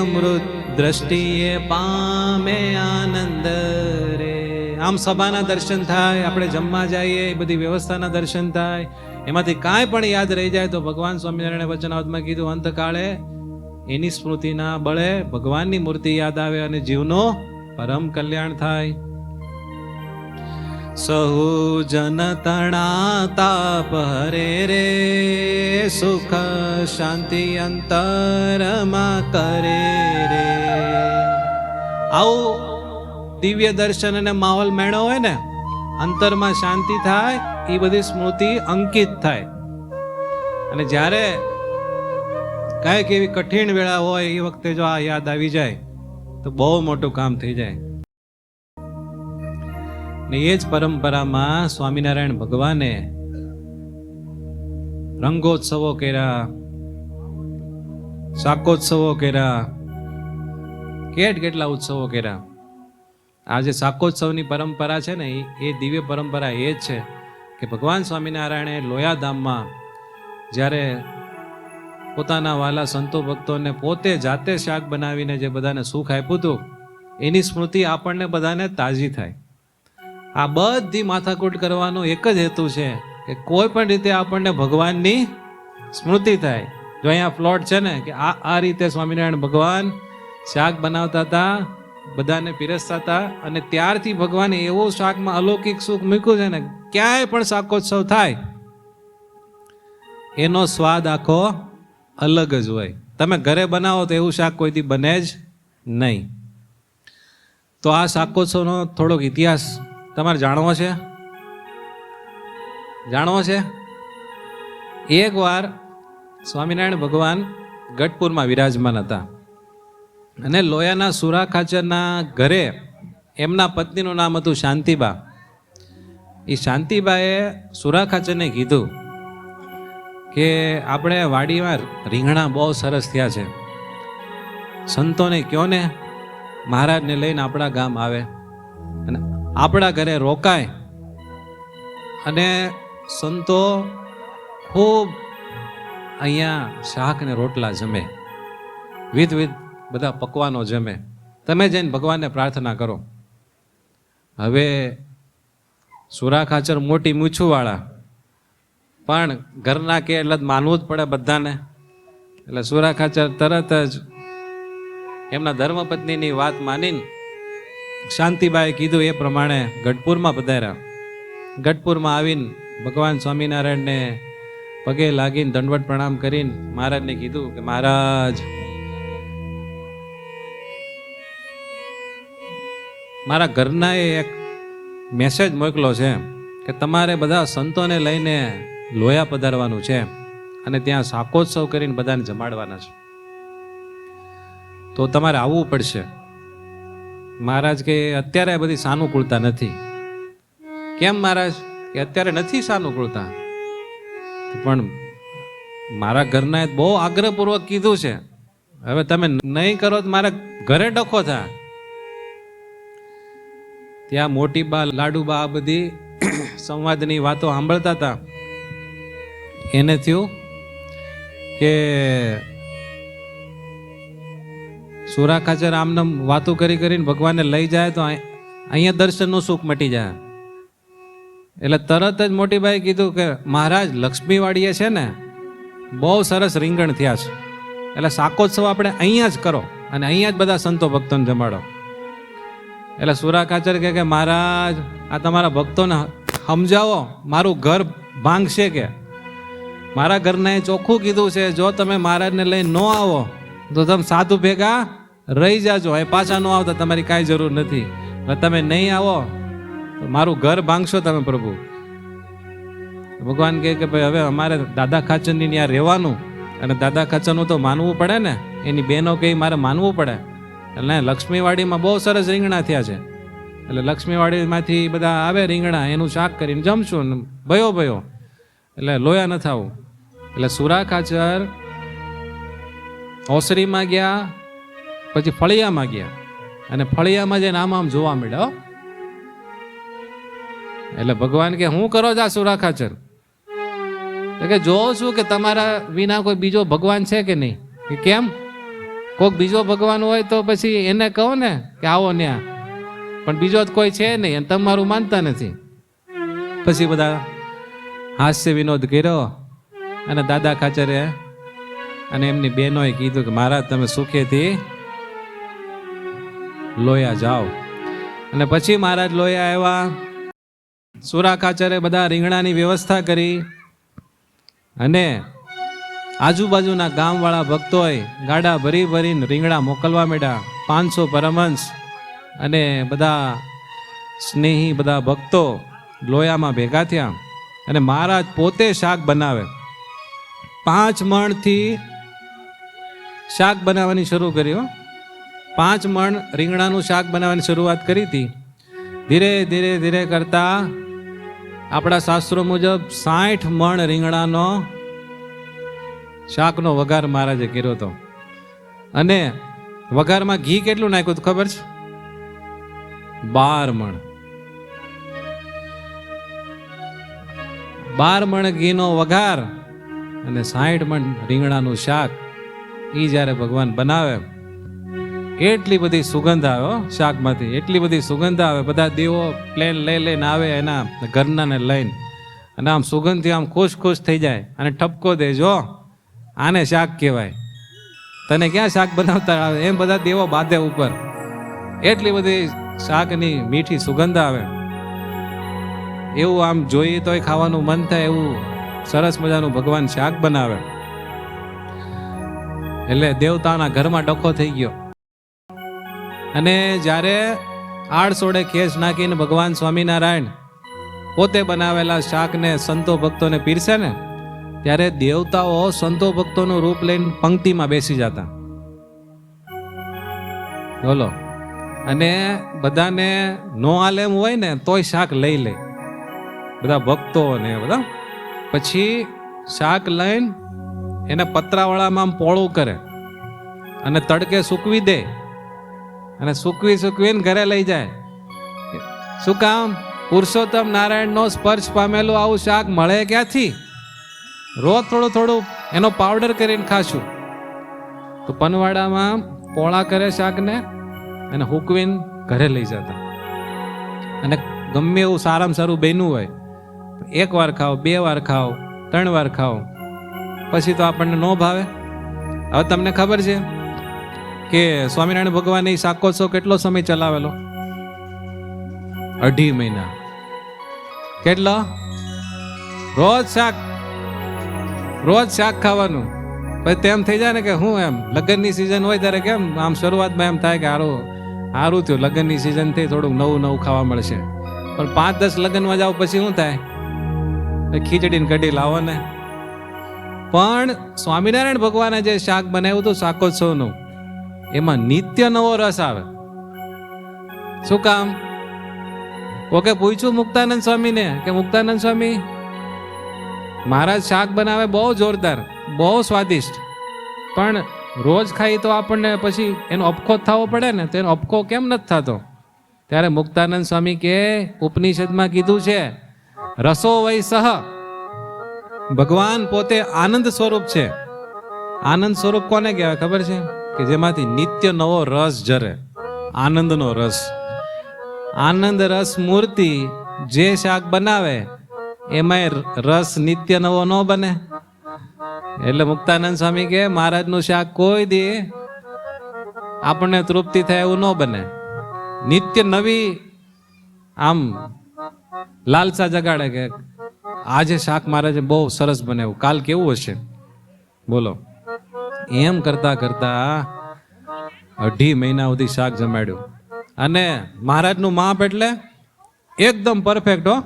અમૃત દ્રષ્ટિએ પામે આનંદ રે. આમ સભાના દર્શન થાય, આપણે જમવા જઈએ એ બધી વ્યવસ્થાના દર્શન થાય. એમાંથી કાંઈ પણ યાદ રહી જાય તો ભગવાન સ્વામિનારાયણ વચનાવતમાં કીધું અંતકાળે એની સ્મૃતિના બળે ભગવાનની મૂર્તિ યાદ આવે અને જીવનો પરમ કલ્યાણ થાય. સહુ જન તણા તાપ હરે રે સુખ શાંતિ અંતરમાં કરે રે. આવું દિવ્ય દર્શન અને માહોલ મેળો હોય ને અંતરમાં શાંતિ થાય, એ બધી સ્મૃતિ અંકિત થાય. અને જ્યારે કાંઈક એવી કઠિન વેળા હોય એ વખતે જો આ યાદ આવી જાય તો બહુ મોટું કામ થઈ જાય. ને એ જ પરંપરામાં સ્વામિનારાયણ ભગવાને રંગોત્સવો કર્યા, શાકોત્સવો કર્યા, કેટલા ઉત્સવો કર્યા. આ જે શાકોત્સવની પરંપરા છે ને એ દિવ્ય પરંપરા એ જ છે કે ભગવાન સ્વામિનારાયણે લોયાધામમાં જ્યારે પોતાના વાલા સંતો ભક્તોને પોતે જાતે શાક બનાવીને જે બધાને સુખ આપ્યું હતું એની સ્મૃતિ આપણને બધાને તાજી થાય. આ બધી માથાકૂટ કરવાનો એક જ હેતુ છે કે કોઈ પણ રીતે આપણને ભગવાનની સ્મૃતિ થાય. જો અહીંયા પ્લોટ છે ને કે આ રીતે સ્વામિનારાયણ ભગવાન શાક બનાવતા હતા બધાને પીરસતા હતા. અને ત્યારથી ભગવાને એવો શાકમાં અલૌકિક સુખ મૂક્યું છે ને, ક્યાંય પણ શાકોત્સવ થાય એનો સ્વાદ આખો અલગ જ હોય. તમે ઘરે બનાવો તો એવું શાક કોઈથી બને જ નહીં. તો આ શાકોત્સવનો થોડોક ઇતિહાસ તમારે જાણવો છે? એકવાર સ્વામિનારાયણ ભગવાન ગઢપુરમાં વિરાજમાન હતા અને લોયાના સુરા ખાચરના ઘરે એમના પત્નીનું નામ હતું શાંતિબા. એ શાંતિબાએ સુરા ખાચરને કીધું કે આપણે વાડીમાં રીંગણા બહુ સરસ થયા છે, સંતોને કહો ને મહારાજને લઈને આપણા ગામ આવે અને આપણા ઘરે રોકાય અને સંતો ખૂબ અહીંયા શાક ને રોટલા જમે, વિધ બધા પકવાનો જમે, તમે જઈને ભગવાનને પ્રાર્થના કરો. હવે સુરા ખાચર મોટી મૂછુંવાળા, પણ ઘરના કે એટલે માનવું જ પડે બધાને. એટલે સુરા ખાચર તરત જ એમના ધર્મપત્નીની વાત માનીને શાંતિબાએ કીધું એ પ્રમાણે ગઢપુરમાં પધાર્યા. ગઢપુરમાં આવીને ભગવાન સ્વામિનારાયણને પગે લાગીને દંડવત પ્રણામ કરીને મહારાજને કીધું કે મહારાજ, મારા ઘરનાએ એક મેસેજ મોકલો છે કે તમારે બધા સંતોને લઈને લોયા પધારવાનું છે અને ત્યાં શાકોત્સવ કરીને બધાને જમાડવાના છે, તો તમારે આવવું પડશે. મહારાજ કે અત્યારે બધી સાનુકૂળતા નથી. કેમ મહારાજ? કે અત્યારે નથી સાનુકૂળતા, પણ મારા ઘરના બહુ આગ્રહપૂર્વક કીધું છે, હવે તમે નહીં કરો તો મારા ઘરે ડખો થાય. ત્યાં મોટી બા લાડુબા આ બધી સંવાદની વાતો સાંભળતા હતા. એને થયું કે સુરા ખાચર આમને વાતો કરીને ભગવાનને લઈ જાય તો અહીંયા દર્શનનું સુખ મટી જાય. એટલે તરત જ મોટીબાઈ કીધું કે મહારાજ લક્ષ્મીવાડીએ છે ને બહુ સરસ રીંગણ થયા છે, એટલે શાકોત્સવ આપણે અહીંયા જ કરો અને અહીંયા જ બધા સંતો ભક્તોને જમાડો. એટલે સુરા ખાચર કે મહારાજ આ તમારા ભક્તોને સમજાવો, મારું ઘર ભાંગશે. કે મારા ઘરના એ ચોખ્ખું કીધું છે, જો તમે મહારાજને લઈને ન આવો તો તમે સાધુ ભેગા રહી જાજો, એ પાછા ન આવતા તમારી કાંઈ જરૂર નથી. તમે નહીં આવો તો મારું ઘર ભાંગશો તમે પ્રભુ. ભગવાન કહે કે ભાઈ હવે અમારે દાદા ખાચરની ત્યાં રહેવાનું અને દાદા ખાચરનું તો માનવું પડે ને, એની બહેનો કહે મારે માનવું પડે. એટલે લક્ષ્મીવાડીમાં બહુ સરસ રીંગણા થયા છે, એટલે લક્ષ્મીવાડીમાંથી બધા આવે રીંગણા, એનું શાક કરીને જમશું. ભયો એટલે લોયા ન થાવું. એટલે સુરા ખાચર ઓસરીમાં ગયા, પછી ફળિયામાં ગયા અને ફળિયામાં જઈને આમ જોવા મળ્યો. એટલે ભગવાન કે હું કરો છો સુરા ખાચર? કે જોઉં છું કે તમારા વિના કોઈ બીજો ભગવાન છે કે નહીં. કે કેમ? કોઈક બીજો ભગવાન હોય તો પછી એને કહો ને કે આવો ન્યા, પણ બીજો જ કોઈ છે નહીં અને તમારું માનતા નથી. પછી બધા હાસ્ય વિનોદ કર્યો અને દાદા ખાચરે અને એમની બહેનોએ કીધું કે મહારાજ તમે સુખેથી લોયા જાઓ. અને પછી મહારાજ લોયા આવ્યા. સુરા ખાચરે બધા રીંગણાની વ્યવસ્થા કરી અને આજુબાજુના ગામવાળા ભક્તોએ ગાડા ભરીને રીંગણા મોકલવા માંડ્યા. 500 પરમહંસ અને બધા સ્નેહી બધા ભક્તો લોયામાં ભેગા થયા અને મહારાજ પોતે શાક બનાવે. 5 મણથી શાક બનાવવાની શરૂ કરી. 5 મણ રીંગણાનું શાક બનાવવાની શરૂઆત કરી હતી. ધીરે કરતા આપણા શાસ્ત્રો મુજબ 60 મણ રીંગણાનો શાકનો વઘાર મહારાજે કર્યો હતો. અને વઘારમાં ઘી કેટલું નાખ્યું હતું ખબર છે? 12 મણ. 12 મણ ઘીનો વઘાર અને 60 મણ રીંગણાનું શાક. એ જ્યારે ભગવાન બનાવે એટલી બધી સુગંધ આવે શાકમાંથી, એટલી બધી સુગંધ આવે. બધા દેવો પ્લેન લઈને આવે એના ઘરનાને લઈને, અને આમ સુગંધથી આમ ખુશ થઈ જાય અને ઠપકો દેજો, આને શાક કહેવાય. તને ક્યાં શાક બનાવતા આવે? એમ બધા દેવો બાંધે ઉપર. એટલી બધી શાકની મીઠી સુગંધ આવે, એવું આમ જોઈએ તોય ખાવાનું મન થાય એવું સરસ મજાનું ભગવાન શાક બનાવે. એટલે દેવતાના ઘરમાં ડખો થઈ ગયો. અને જ્યારે આડસોડે ખેસ નાખીને ભગવાન સ્વામિનારાયણ પોતે બનાવેલા શાકને સંતો ભક્તોને પીરસે ને, ત્યારે દેવતાઓ સંતો ભક્તોનું રૂપ લઈને પંક્તિમાં બેસી જતા. બોલો. અને બધાને નો હાલે એમ હોય ને તોય શાક લઈ લે બધા ભક્તો ને બધા. પછી શાક લઈને એને પતરાવાળામાં આમ પોળું કરે અને તડકે સૂકવી દે, અને સૂકવીને ઘરે લઈ જાય. શું કામ? પુરુષોત્તમ નારાયણનો સ્પર્શ પામેલું આવું શાક મળે ક્યાંથી? રોજ થોડું થોડું એનો પાવડર કરીને ખાશું. તો પનવાડામાં પોળા કરે શાકને અને હુકવીને ઘરે લઈ જતા. અને ગમે એવું સારામાં સારું બન્યું હોય, એક વાર ખાઓ, 2 વાર ખાઓ, 3 વાર ખાઓ, પછી તો આપણને ન ભાવે. હવે તમને ખબર છે કે સ્વામિનારાયણ ભગવાને એ શાકોત્સવ કેટલો સમય ચલાવેલો? 2.5 મહિના. કેટલો? રોજ શાક ખાવાનું. પછી તેમ થઈ જાય ને કે હું એમ લગ્નની સિઝન હોય ત્યારે કેમ આમ શરૂઆતમાં એમ થાય કે સારું થયું, લગ્નની સિઝન થઈ, થોડુંક નવું ખાવા મળશે. પણ 5-10 લગ્નમાં જાવ પછી શું થાય? ખીચડીને કઢી લાવો ને. પણ સ્વામિનારાયણ ભગવાને જે શાક બનાવ્યું હતું શાકોત્સવનું, એમાં નિત્ય નવો રસ આવે. શું કામ? ઓકે, પૂછ્યું મુક્તાનંદ સ્વામીને કે મુક્તાનંદ સ્વામી, મહારાજ શાક બનાવે બહુ જોરદાર, બહુ સ્વાદિષ્ટ, પણ રોજ ખાઈ તો આપણને પછી એનો અપખો થવો પડે ને, તો એનો અપખો કેમ નથી થતો? ત્યારે મુક્તાનંદ સ્વામી કે ઉપનિષદમાં કીધું છે, રસો વૈ સહ. ભગવાન પોતે આનંદ સ્વરૂપ છે. આનંદ સ્વરૂપ કોને કહેવાય ખબર છે? કે જેમાંથી નિત્ય નવો રસ ઝરે, આનંદનો રસ. આનંદ રસ મૂર્તિ જે શાક બનાવે એમાં રસ નિત્ય નવો ન બને. એટલે મુક્તાનંદ સ્વામી કે મહારાજનું શાક કોઈ દે આપણને તૃપ્તિ થાય એવું ન બને. નિત્ય નવી આમ લાલસા જગાડે કે આજે શાક મહારાજે બહુ સરસ બનાવ્યું, કાલ કેવું હશે? બોલો. એમ કરતા 2.5 મહિના સુધી શાક જમાડ્યું. અને મહારાજનું માપ એટલે એકદમ પરફેક્ટ. હો,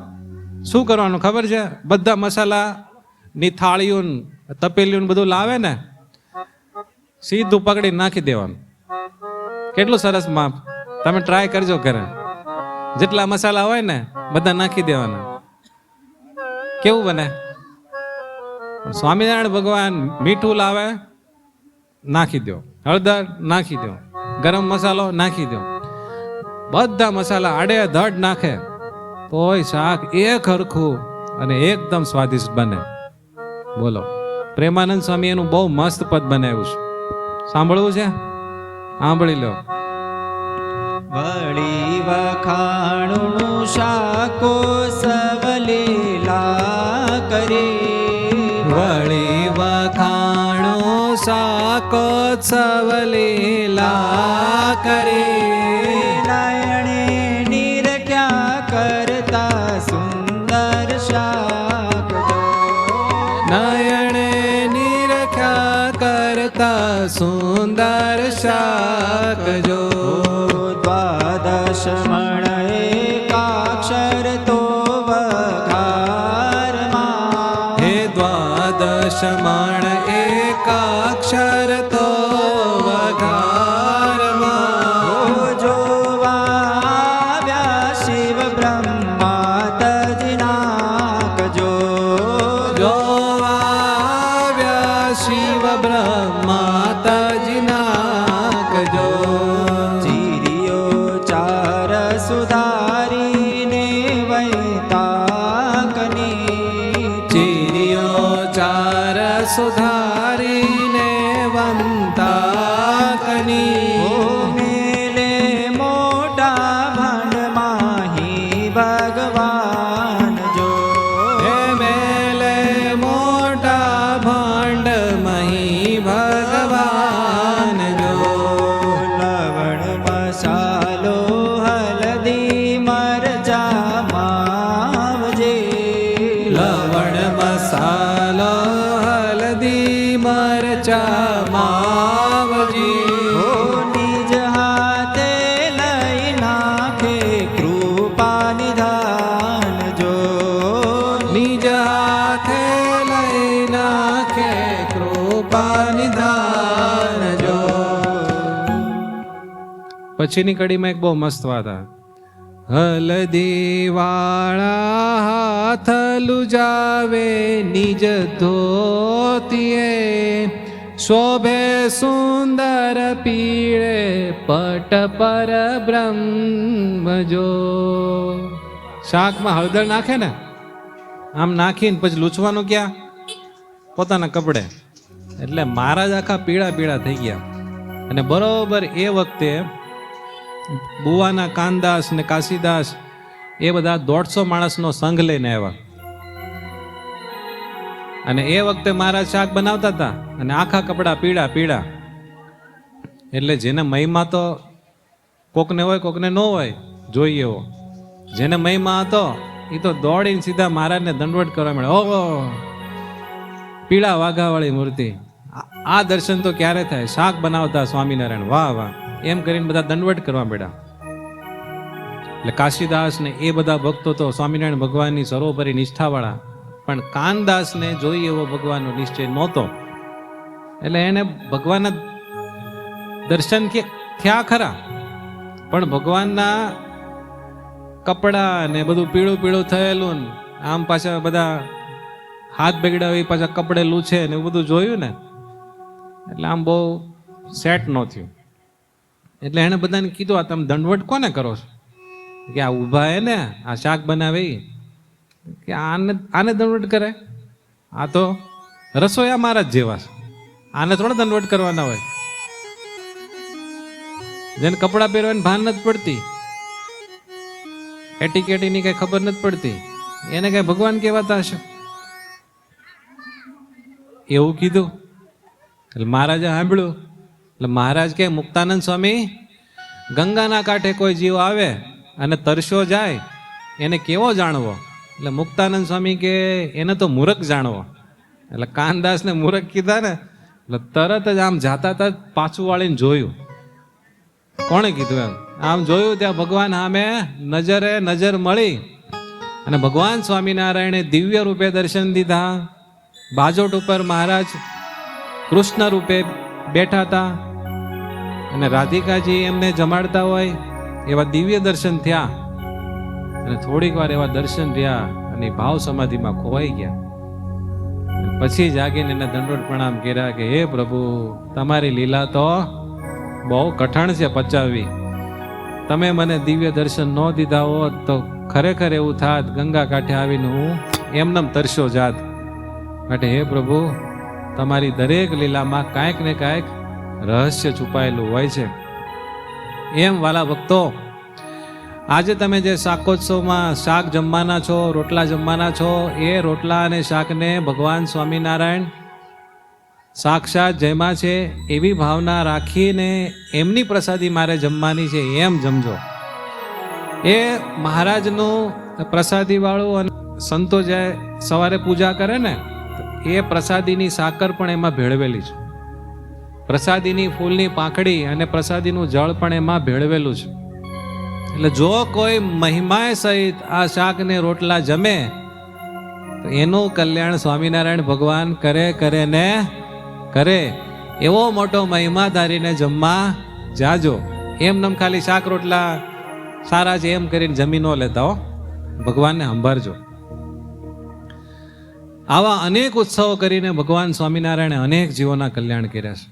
શું કરવાનું ખબર છે? બધા મસાલાની થાળીઓ તપેલીઓ બધું લાવે ને, સીધું પકડીને નાખી દેવાનું. કેટલું સરસ માપ! તમે ટ્રાય કરજો ઘરે. જેટલા મસાલા હોય ને બધા નાખી દેવાના. કેવું બને? સ્વામિનારાયણ ભગવાન મીઠું લાવે, નાખી દો, હળદર નાખી દો, ગરમ મસાલો નાખી દો, બધા મસાલા આડે ધડ નાખે તોય શાક એક હરખું અને એકદમ સ્વાદિષ્ટ બને. બોલો. પ્રેમાનંદ સ્વામી એનું બહુ મસ્ત પદ બનાવ્યું છે, સાંભળવું છે? સાંભળી લો. વળી વખાણું શાકો સવલીલા કરે, વળી વખાણું શાકો સવલીલા કરે, નયણે નિરખ્યા કરતા સુંદર શાક જો, નયણે નિરખ્યા કરતા સુંદર શાક જો. દ્વાદશ મણ એકાક્ષર તો વઘારમાં, હે દ્વાદશ મણ એકાક્ષર તો વઘારમાં, જોવા આવ્યા શિવ બ્રહ્મા તજનાક જો, જોવા આવ્યા શિવ બ્રહ્મા તજનાક જો. સુધારીને વૈતાકની, ચીરિયો ચાર સુધારીને વંતાકની, મેલે મોટા ભાંડ માહી ભગવાન જો, હે મેલે મોટા ભાંડ મહી ભગવાન જો. લવણ મસાલો મસાલો હલ્દી મરચા માવજી ઓ નિજ હાથે લઈ નાખે કૃપા નિધાન જો નિજ હાથે લઈ નાખે કૃપા નિધાન જો. પછીની કડીમાં એક બહુ મસ્ત વાત આ, હલ્દી વાળા હાથ લુજાવે નિજ ધોતીએ, શોભે સુંદર પીળે પટ પર બ્રહ્મ જો. શાકમાં હળદર નાખે ને, આમ નાખીને પછી લૂછવાનું ક્યાં? પોતાના કપડે. એટલે મહારાજ આખા પીળા પીળા થઈ ગયા. અને બરોબર એ વખતે બુવાના કાનદાસ ને કાશીદાસ એ બધા 150 માણસનો સંઘ લઈને આવ્યા. અને એ વખતે મહારાજ શાક બનાવતા હતા અને આખા કપડા પીળા પીળા. એટલે જેને મહિમા તો કોકને હોય કોકને ન હોય, જોઈએ એવો. જેને મહિમા હતો એ તો દોડીને સીધા મહારાજને દંડવટ કરવા મળે. ઓહો, પીળા વાઘાવાળી મૂર્તિ. આ દર્શન તો ક્યારે થાય? શાક બનાવતા સ્વામિનારાયણ, વાહ વાહ એમ કરીને બધા દંડવટ કરવા મળ્યા. એટલે કાશીદાસ ને એ બધા ભક્તો તો સ્વામિનારાયણ ભગવાનની સર્વોપરી નિષ્ઠાવાળા, પણ કાનદાસને જોઈએ એવો ભગવાનનો નિશ્ચય નહોતો. એટલે એને ભગવાનના દર્શન થયા ખરા, પણ ભગવાનના કપડા ને બધું પીળું પીળું થયેલું, આમ પાછા બધા હાથ બગડ્યા હોય પાછા કપડે લૂછે ને એવું બધું જોયું ને, એટલે આમ બહુ સેટ ન થયું. એટલે એણે બધાને કીધું, આ તમે દંડવટ કોને કરો છો? કે આ ઊભા હે ને, આ શાક બનાવે કે આને દંડવટ કરે? આ તો રસોયા મહારાજ જેવા છે, આને થોડા દંડવટ કરવાના હોય. જેને કપડાં પહેરવાની ભાન નથી પડતી, એટીકેટીની કઈ ખબર નથી પડતી, એને કઈ ભગવાન કહેવાતા હશે? એવું કીધું. એટલે મહારાજે સાંભળ્યું. એટલે મહારાજ કે, મુક્તાનંદ સ્વામી, ગંગાના કાંઠે કોઈ જીવ આવે અને તરસ્યો જાય એને કેવો જાણવો? એટલે મુક્તાનંદ સ્વામી કે, એને તો મૂરખ જાણવો. એટલે કાનદાસને મૂરખ કીધા ને, એટલે તરત જ આમ જાતા તા પાછું વાળીને જોયું. કોણે કીધું? એમ આમ જોયું ત્યાં ભગવાન સામે નજરે નજર મળી અને ભગવાન સ્વામિનારાયણે દિવ્ય રૂપે દર્શન દીધા. બાજોટ ઉપર મહારાજ કૃષ્ણ રૂપે બેઠા હતા અને રાધિકાજી એમને જમાડતા હોય એવા દિવ્ય દર્શન થયા. અને થોડીક વાર એવા દર્શન રહ્યા અને ભાવ સમાધિમાં ખોવાઈ ગયા. પછી જાગીને એને દંડોત પ્રણામ કર્યા કે, હે પ્રભુ, તમારી લીલા તો બહુ કઠણ છે પચાવવી. તમે મને દિવ્ય દર્શન ન દીધા હોત તો ખરેખર એવું થાત ગંગા કાંઠે આવીને હું એમનેમ તરસ્યો જાત. માટે હે પ્રભુ, તમારી દરેક લીલામાં કાંઈક ને કાંઈક રહસ્ય છુપાયેલું હોય છે. એમ વાલા ભક્તો, આજે તમે જે શાકોત્સવમાં શાક જમવાના છો, રોટલા જમવાના છો, એ રોટલા અને શાકને ભગવાન સ્વામિનારાયણ સાક્ષાત જમ્યા છે એવી ભાવના રાખીને એમની પ્રસાદી મારે જમવાની છે એમ જમજો. એ મહારાજનું પ્રસાદી વાળું અને સંતો જાય સવારે પૂજા કરે ને, એ પ્રસાદીની સાકર પણ એમાં ભેળવેલી છે. પ્રસાદીની ફૂલની પાંખડી અને પ્રસાદીનું જળ પણ એમાં ભેળવેલું છે. એટલે જો કોઈ મહિમાએ સહિત આ શાક ને રોટલા જમે તો એનું કલ્યાણ સ્વામિનારાયણ ભગવાન કરે ને કરે. એવો મોટો મહિમા ધારીને જમવા જાજો. એમ ખાલી શાક રોટલા સારા છે એમ કરીને જમી ન લેતા હો, ભગવાનને સંભાળજો. આવા અનેક ઉત્સવો કરીને ભગવાન સ્વામિનારાયણે અનેક જીવોના કલ્યાણ કર્યા છે.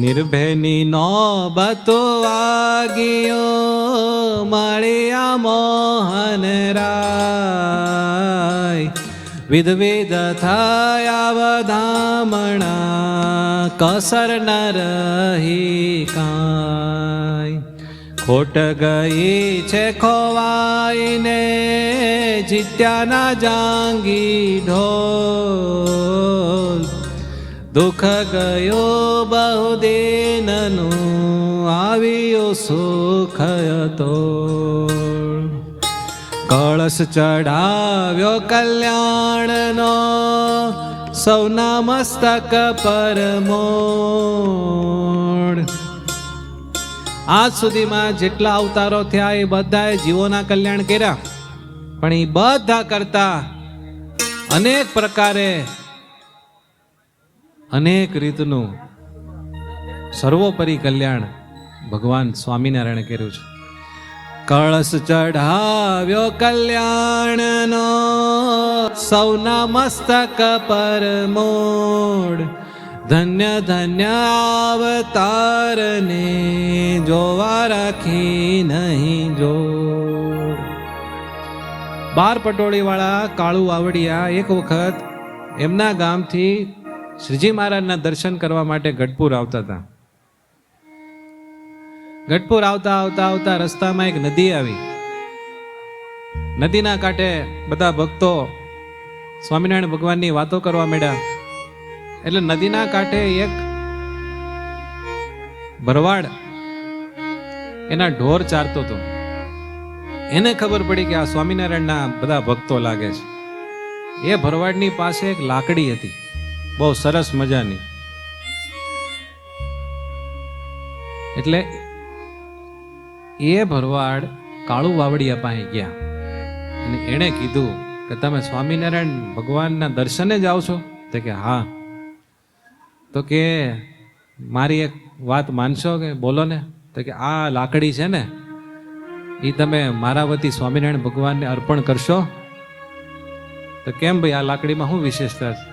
નિર્ભયની નોબત વાગ્યો મળ્યા મોહન રાય, વિધવિધ થયા વધામણા કસર ન રહી કાંઈ. ખોટ ગઈ છે ખોવાઈને જીત્યાના જાંગી ઢોલ, દુઃખ ગયો બહુ દિનનું આવ્યો સુખ હતો. કળશ ચઢાવ્યો કલ્યાણનો સૌના મસ્તક પર મોડ. આજ સુધીમાં જેટલા અવતારો થયા એ બધાએ જીવોના કલ્યાણ કર્યા, પણ એ બધા કરતા અનેક પ્રકારે અનેક રીતનું સર્વોપરી કલ્યાણ ભગવાન સ્વામિનારાયણે કર્યું છે. કળશ ચઢાવ્યો કલ્યાણનો સૌના મસ્તક પર મોડ. ધન્ય ધન્ય અવતારને જોવા રાખી નહીં જોડ. 12 પટોળીવાળા કાળુ વાવડિયા એક વખત એમના ગામથી શ્રીજી મહારાજના દર્શન કરવા માટે ગઢપુર આવતા હતા. ગઢપુર આવતા આવતા આવતા રસ્તામાં એક નદી આવી. નદીના કાંઠે બધા ભક્તો સ્વામિનારાયણ ભગવાનની વાતો કરવા માંડ્યા. એટલે નદીના કાંઠે એક ભરવાડ એના ઢોર ચારતો હતો. એને ખબર પડી કે આ સ્વામિનારાયણના બધા ભક્તો લાગે છે. એ ભરવાડની પાસે એક લાકડી હતી, બહુ સરસ મજાની. એટલે એ ભરવાડ કાળુ વાવડિયા પાસે ગયા અને એણે કીધું કે તમે સ્વામિનારાયણ ભગવાનના દર્શને જાઓ છો? તો કે હા. તો કે મારી એક વાત માનશો? કે બોલો ને. તો કે આ લાકડી છે ને એ તમે મારા વતી સ્વામિનારાયણ ભગવાનને અર્પણ કરશો? તો કેમ ભાઈ, આ લાકડીમાં શું વિશેષતા છે?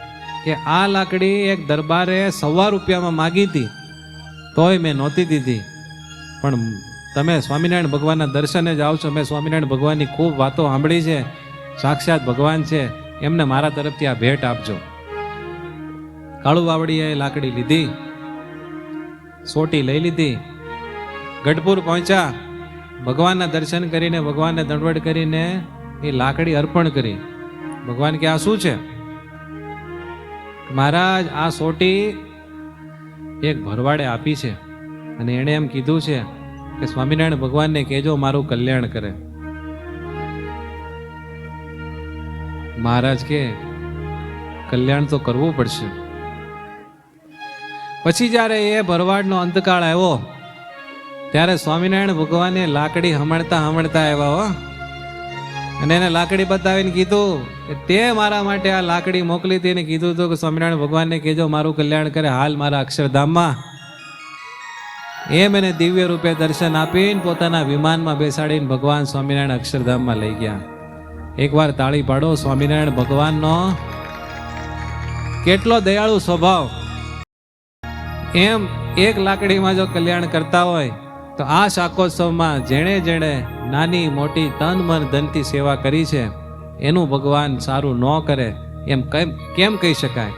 કે આ લાકડી એક દરબારે 1.25 રૂપિયામાં માગી હતી, તોય મેં નહોતી દીધી. પણ તમે સ્વામિનારાયણ ભગવાનના દર્શને જાઓ છો, મેં સ્વામિનારાયણ ભગવાનની ખૂબ વાતો સાંભળી છે, સાક્ષાત ભગવાન છે, એમને મારા તરફથી આ ભેટ આપજો. કાળુ વાવડીએ લાકડી લીધી, સોટી લઈ લીધી, ગઢપુર પહોંચ્યા, ભગવાનના દર્શન કરીને ભગવાનને દંડવત કરીને એ લાકડી અર્પણ કરી. ભગવાન કે આ શું છે? મહારાજ, આ સોટી એક ભરવાડે આપી છે અને એણે એમ કીધું છે કે સ્વામિનારાયણ ભગવાનને કહેજો મારું કલ્યાણ કરે. મહારાજ કે કલ્યાણ તો કરવું પડશે. પછી જ્યારે એ ભરવાડનો અંતકાળ આવ્યો ત્યારે સ્વામિનારાયણ ભગવાને લાકડી હમણતા આવ્યા હો, અને એને લાકડી બતાવીને કીધું કે તે મારા માટે આ લાકડી મોકલી હતી, અને કીધું હતું કે સ્વામિનારાયણ ભગવાનને કહેજો મારું કલ્યાણ કરે હાલ મારા અક્ષરધામમાં. એમ એને દિવ્ય રૂપે દર્શન આપીને પોતાના વિમાનમાં બેસાડીને ભગવાન સ્વામિનારાયણ અક્ષરધામમાં લઈ ગયા. એકવાર તાળી પાડો સ્વામિનારાયણ ભગવાનનો કેટલો દયાળુ સ્વભાવ. એમ એક લાકડીમાં જો કલ્યાણ કરતા હોય તો આ શાકોત્સવમાં જેણે જેણે નાની મોટી તન મન ધનથી સેવા કરી છે એનું ભગવાન સારું ન કરે એમ કેમ કહી શકાય?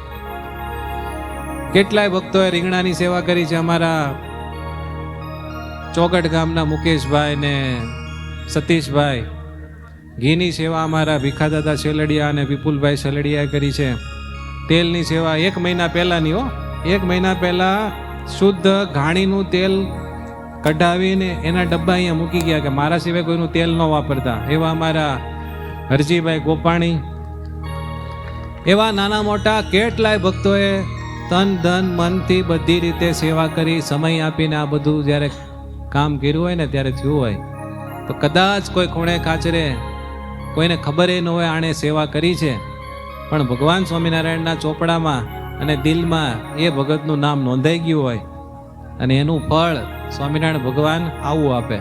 કેટલાય ભક્તોએ રીંગણાની સેવા કરી છે. અમારા ચોગટ ગામના મુકેશભાઈ ને સતીશભાઈ, ઘીની સેવા અમારા ભીખાદાદા શેલડિયા અને વિપુલભાઈ શેલડિયાએ કરી છે. તેલની સેવા 1 મહિના પહેલાની 1 મહિના પહેલા શુદ્ધ ઘાણીનું તેલ કઢાવીને એના ડબ્બા અહીંયા મૂકી ગયા કે મારા સિવાય કોઈનું તેલ ન વાપરતા. એવા અમારા હરજીભાઈ ગોપાણી, એવા નાના મોટા કેટલાય ભક્તોએ તન ધન મનથી બધી રીતે સેવા કરી, સમય આપીને આ બધું જ્યારે કામ કર્યું હોય ને ત્યારે થયું હોય. તો કદાચ કોઈ ખૂણે ખાચરે કોઈને ખબર ન હોય આણે સેવા કરી છે, પણ ભગવાન સ્વામિનારાયણના ચોપડામાં અને દિલમાં એ ભગતનું નામ નોંધાઈ ગયું હોય અને એનું ફળ સ્વામિનારાયણ ભગવાન આવું આપે.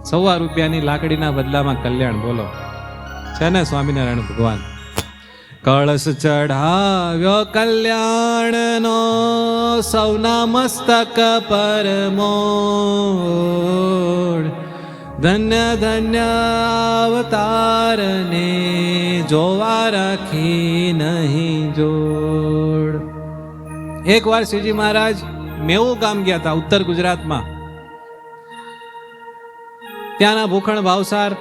1.25 રૂપિયાની લાકડીના બદલામાં કલ્યાણ. બોલો છે ને સ્વામિનારાયણ ભગવાન. કળશ ચઢાવ્યો કલ્યાણનો સૌના મસ્તક પર મોડ. ધન્ય ધન્ય અવતારને જોવા રાખી નહીં જોડ. એકવાર શ્રીજી મહારાજ મેવું ગામ ગયા હતા ઉત્તર ગુજરાતમાં. ત્યાંના ભૂખણ ભાવસાર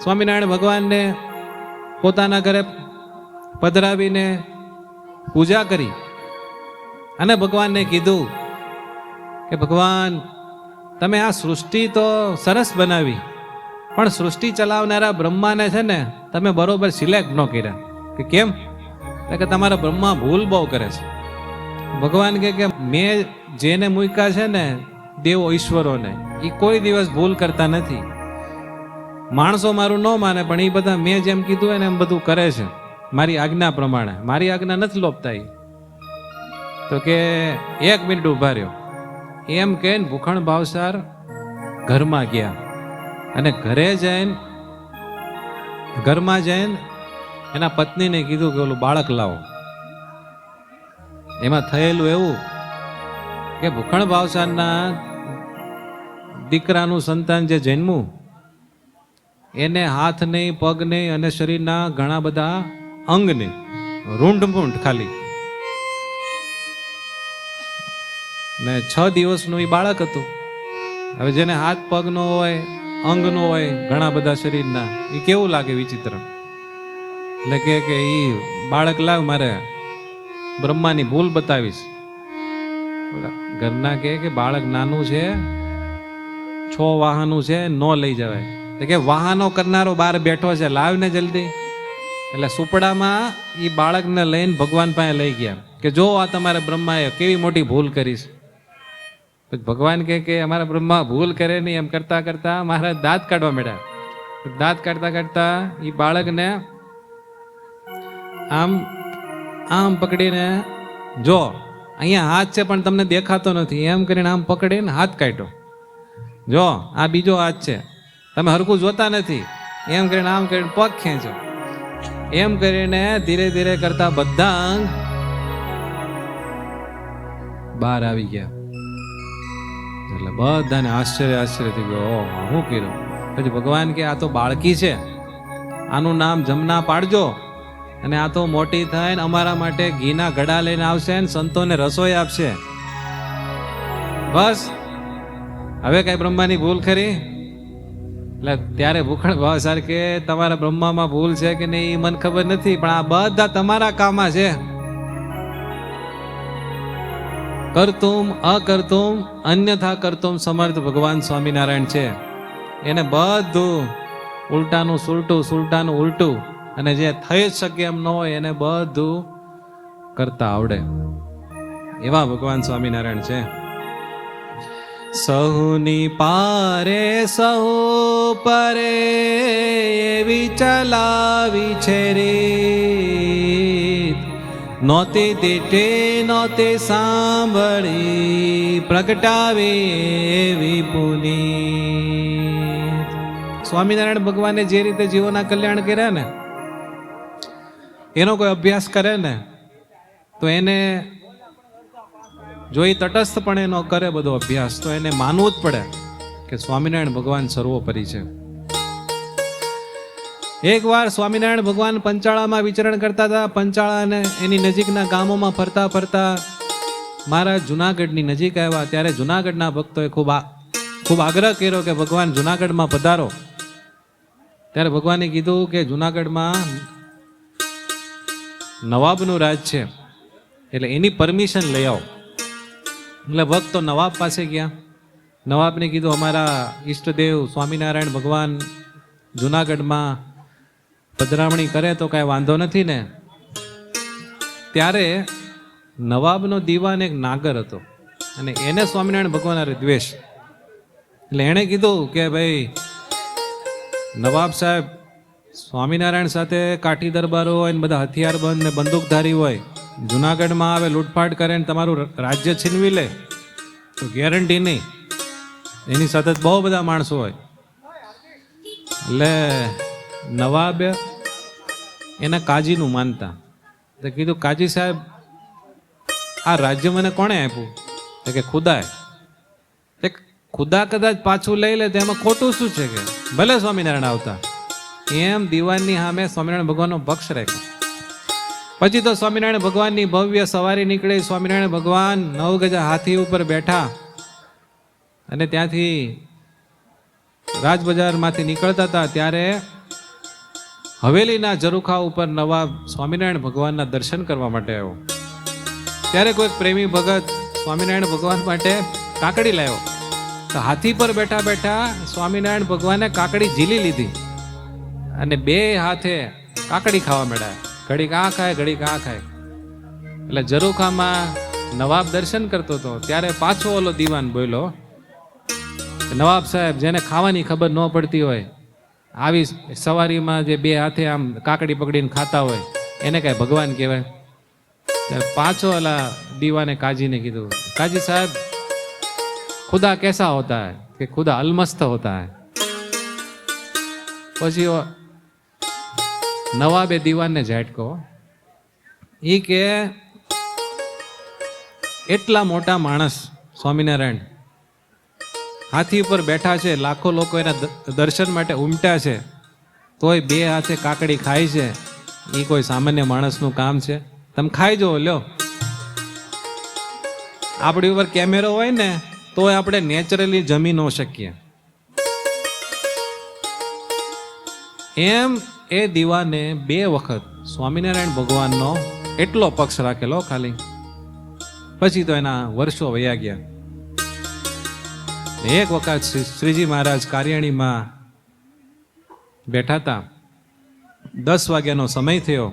સ્વામિનારાયણ ભગવાનને પોતાના ઘરે પધરાવીને પૂજા કરી અને ભગવાનને કીધું કે ભગવાન તમે આ સૃષ્ટિ તો સરસ બનાવી, પણ સૃષ્ટિ ચલાવનારા બ્રહ્માને છે ને તમે બરોબર સિલેક્ટ ન કર્યા. કે કેમ? કે તમારા બ્રહ્મા ભૂલ બહુ કરે છે. ભગવાન કે મેં જેને મૂક્યા છે ને દેવો ઈશ્વરોને, એ કોઈ દિવસ ભૂલ કરતા નથી. માણસો મારું ન માને, પણ એ બધા મેં જેમ કીધું હોય ને એમ બધું કરે છે મારી આજ્ઞા પ્રમાણે. મારી આજ્ઞા નથી લોપતા. તો કે 1 મિનિટ ઉભા રહ્યો એમ કે ભૂખણ ભાવસાર ઘરમાં ગયા, અને ઘરમાં જઈને એના પત્નીને કીધું કે ઓલું બાળક લાવો. એમાં થયેલું એવું કે ભૂખણ ભાવસારના દીકરાનું સંતાન જે જન્મ્યું એને હાથ નહીં, પગ નહીં અને શરીરના ઘણા બધા અંગ નહીં, રૂંઢ ખાલી. ને 6 દિવસનું એ બાળક હતું. હવે જેને હાથ પગ નો હોય, અંગ નો હોય, ઘણા બધા શરીરના, એ કેવું લાગે વિચિત્ર. એટલે કે એ બાળક લાવ, મારે બ્રહ્માની ભૂલ બતાવીશ. ઘરના કે બાળક નાનું છે, 6 વાહનું છે, નો લઈ જવાય. કે વાહનો કરનારો બહાર બેઠો છે, લાવ ને જલ્દી. એટલે સુપડામાં એ બાળકને લઈને ભગવાન પાસે લઈ ગયા કે જો આ તમારા બ્રહ્માએ કેવી મોટી ભૂલ કરી છે. ભગવાન કે અમારા બ્રહ્મા ભૂલ કરે નહીં. એમ કરતા કરતા મારા દાંત કાઢવા માંડ્યા. દાંત કાઢતા કાઢતા એ બાળકને આમ પકડીને, જો અહીંયા હાથ છે પણ તમને દેખાતો નથી, એમ કરીને આમ પકડીને હાથ કાઢ્યો. જો આ બીજો હાથ છે, તમે હરખું જોતા નથી, એમ કરીને આમ કરીને પગ ખેંચો. એમ કરીને ધીરે ધીરે કરતા બધા અંગ બહાર આવી ગયા. એટલે બધાને આશ્ચર્ય થઈ ગયો, શું કર્યું? પછી ભગવાન કે આ તો બાળકી છે, આનું નામ જમના પાડજો, અને આ તો મોટી થાય ને અમારા માટે ઘીના ઘડા લઈને આવશે ને સંતોને રસોઈ આપશે. બસ હવે કઈ બ્રહ્માની ભૂલ ખરી? એટલે ત્યારે ભૂખણ ભાવસાર કે તમારા બ્રહ્મામાં ભૂલ છે કે નહીં એ મને ખબર નથી, પણ આ બધા તમારા કામમાં છે. કરતુમ અકર્તુમ અન્યથા કરતુમ સમર્થ ભગવાન સ્વામિનારાયણ છે. એને બધું ઉલટાનું સુલટું, સુલટાનું ઉલટું, અને જે થઈ જ શકે એમ ન હોય એને બધું કરતા આવડે. એવા ભગવાન સ્વામિનારાયણ છે. સહુની પારે સહુ પરે એવી ચલાવી છે રીત, નોતી દીઠે નોતી સાંભળી, પ્રગટાવી એવી પુનીત. સ્વામિનારાયણ ભગવાને જે રીતે જીવોના કલ્યાણ કર્યા ને, એનો કોઈ અભ્યાસ કરે ને તો એને જો એ તટસ્થપણે એનો કરે બધો અભ્યાસ, તો એને માનવું જ પડે કે સ્વામિનારાયણ ભગવાન સર્વોપરી છે. એકવાર સ્વામિનારાયણ ભગવાન પંચાળામાં વિચરણ કરતા હતા. પંચાળા અને એની નજીકના ગામોમાં ફરતા ફરતા મહારાજ જુનાગઢની નજીક આવ્યા. ત્યારે જુનાગઢના ભક્તોએ ખૂબ આગ્રહ કર્યો કે ભગવાન જુનાગઢમાં પધારો. ત્યારે ભગવાને કીધું કે જુનાગઢમાં નવાબનું રાજ છે, એટલે એની પરમિશન લઈ આવો. એટલે ભક્તો નવાબ પાસે ગયા. નવાબને કીધું અમારા ઈષ્ટદેવ સ્વામિનારાયણ ભગવાન જુનાગઢમાં પધરામણી કરે તો કાંઈ વાંધો નથી ને. ત્યારે નવાબનો દીવાન એક નાગર હતો, અને એને સ્વામિનારાયણ ભગવાન હારે દ્વેષ. એટલે એણે કીધું કે ભાઈ નવાબ સાહેબ, સ્વામિનારાયણ સાથે કાઠી દરબારો હોય ને બધા હથિયારબંધ ને બંદૂકધારી હોય, જુનાગઢમાં આવે લૂંટફાટ કરે ને તમારું રાજ્ય છીનવી લે તો ગેરંટી નહીં. એની સાથે બહુ બધા માણસો હોય. એટલે નવાબ એના કાજીનું માનતા. તો કીધું કાજી સાહેબ, આ રાજ્ય મને કોણે આપ્યું? તો કે ખુદાએ. ખુદા કદાચ પાછું લઈ લે તો એમાં ખોટું શું છે? કે ભલે સ્વામિનારાયણ આવતા. એમ દીવાનની સામે સ્વામિનારાયણ ભગવાનનો પક્ષ રાખ્યો. પછી તો સ્વામિનારાયણ ભગવાનની ભવ્ય સવારી નીકળી. સ્વામિનારાયણ ભગવાન 9 ગજા હાથી ઉપર બેઠા અને ત્યાંથી રાજબજારમાંથી નીકળતા હતા. ત્યારે હવેલીના ઝરૂખા ઉપર નવાબ સ્વામિનારાયણ ભગવાનના દર્શન કરવા માટે આવ્યો. ત્યારે કોઈક પ્રેમી ભગત સ્વામિનારાયણ ભગવાન માટે કાકડી લાવ્યો. તો હાથી પર બેઠા બેઠા સ્વામિનારાયણ ભગવાને કાકડી ઝીલી લીધી અને બે હાથે કાકડી ખાવા માંડ્યા. ઘડીક આ ખાય ઘડીક આ ખાય. એટલે ઝરૂખામાં નવાબ દર્શન કરતો હતો ત્યારે પાછો ઓલો દીવાન બોલ્યો, નવાબ સાહેબ, જેને ખાવાની ખબર ન પડતી હોય, આવી સવારીમાં જે બે હાથે આમ કાકડી પકડીને ખાતા હોય, એને કઈ ભગવાન કહેવાય? પાછો ઓલા દીવાને કાજીને કીધું, કાજી સાહેબ, ખુદા कैसा होता है कि खुदा अलमस्त होता है. પછી નવાબે દીવાનને ઝાટકો, ઈ કે એટલા મોટા માણસ સ્વામિનારાયણ હાથી ઉપર બેઠા છે, લાખો લોકો એના દર્શન માટે ઉમટ્યા છે, તોય બે હાથે કાકડી ખાય છે. એ કોઈ સામાન્ય માણસનું કામ છે? તમે ખાઈ જો લ્યો. આપણી ઉપર કેમેરો હોય ને તોય આપણે નેચરલી જમી ન શકીએ. એમ એ દીવાને બે વખત સ્વામિનારાયણ ભગવાનનો એટલો પક્ષ રાખેલો ખાલી. પછી તો એના વર્ષો વયા ગયા. એક વખત શ્રીજી મહારાજ કારિયાણીમાં બેઠા હતા. 10 વાગ્યાનો સમય થયો.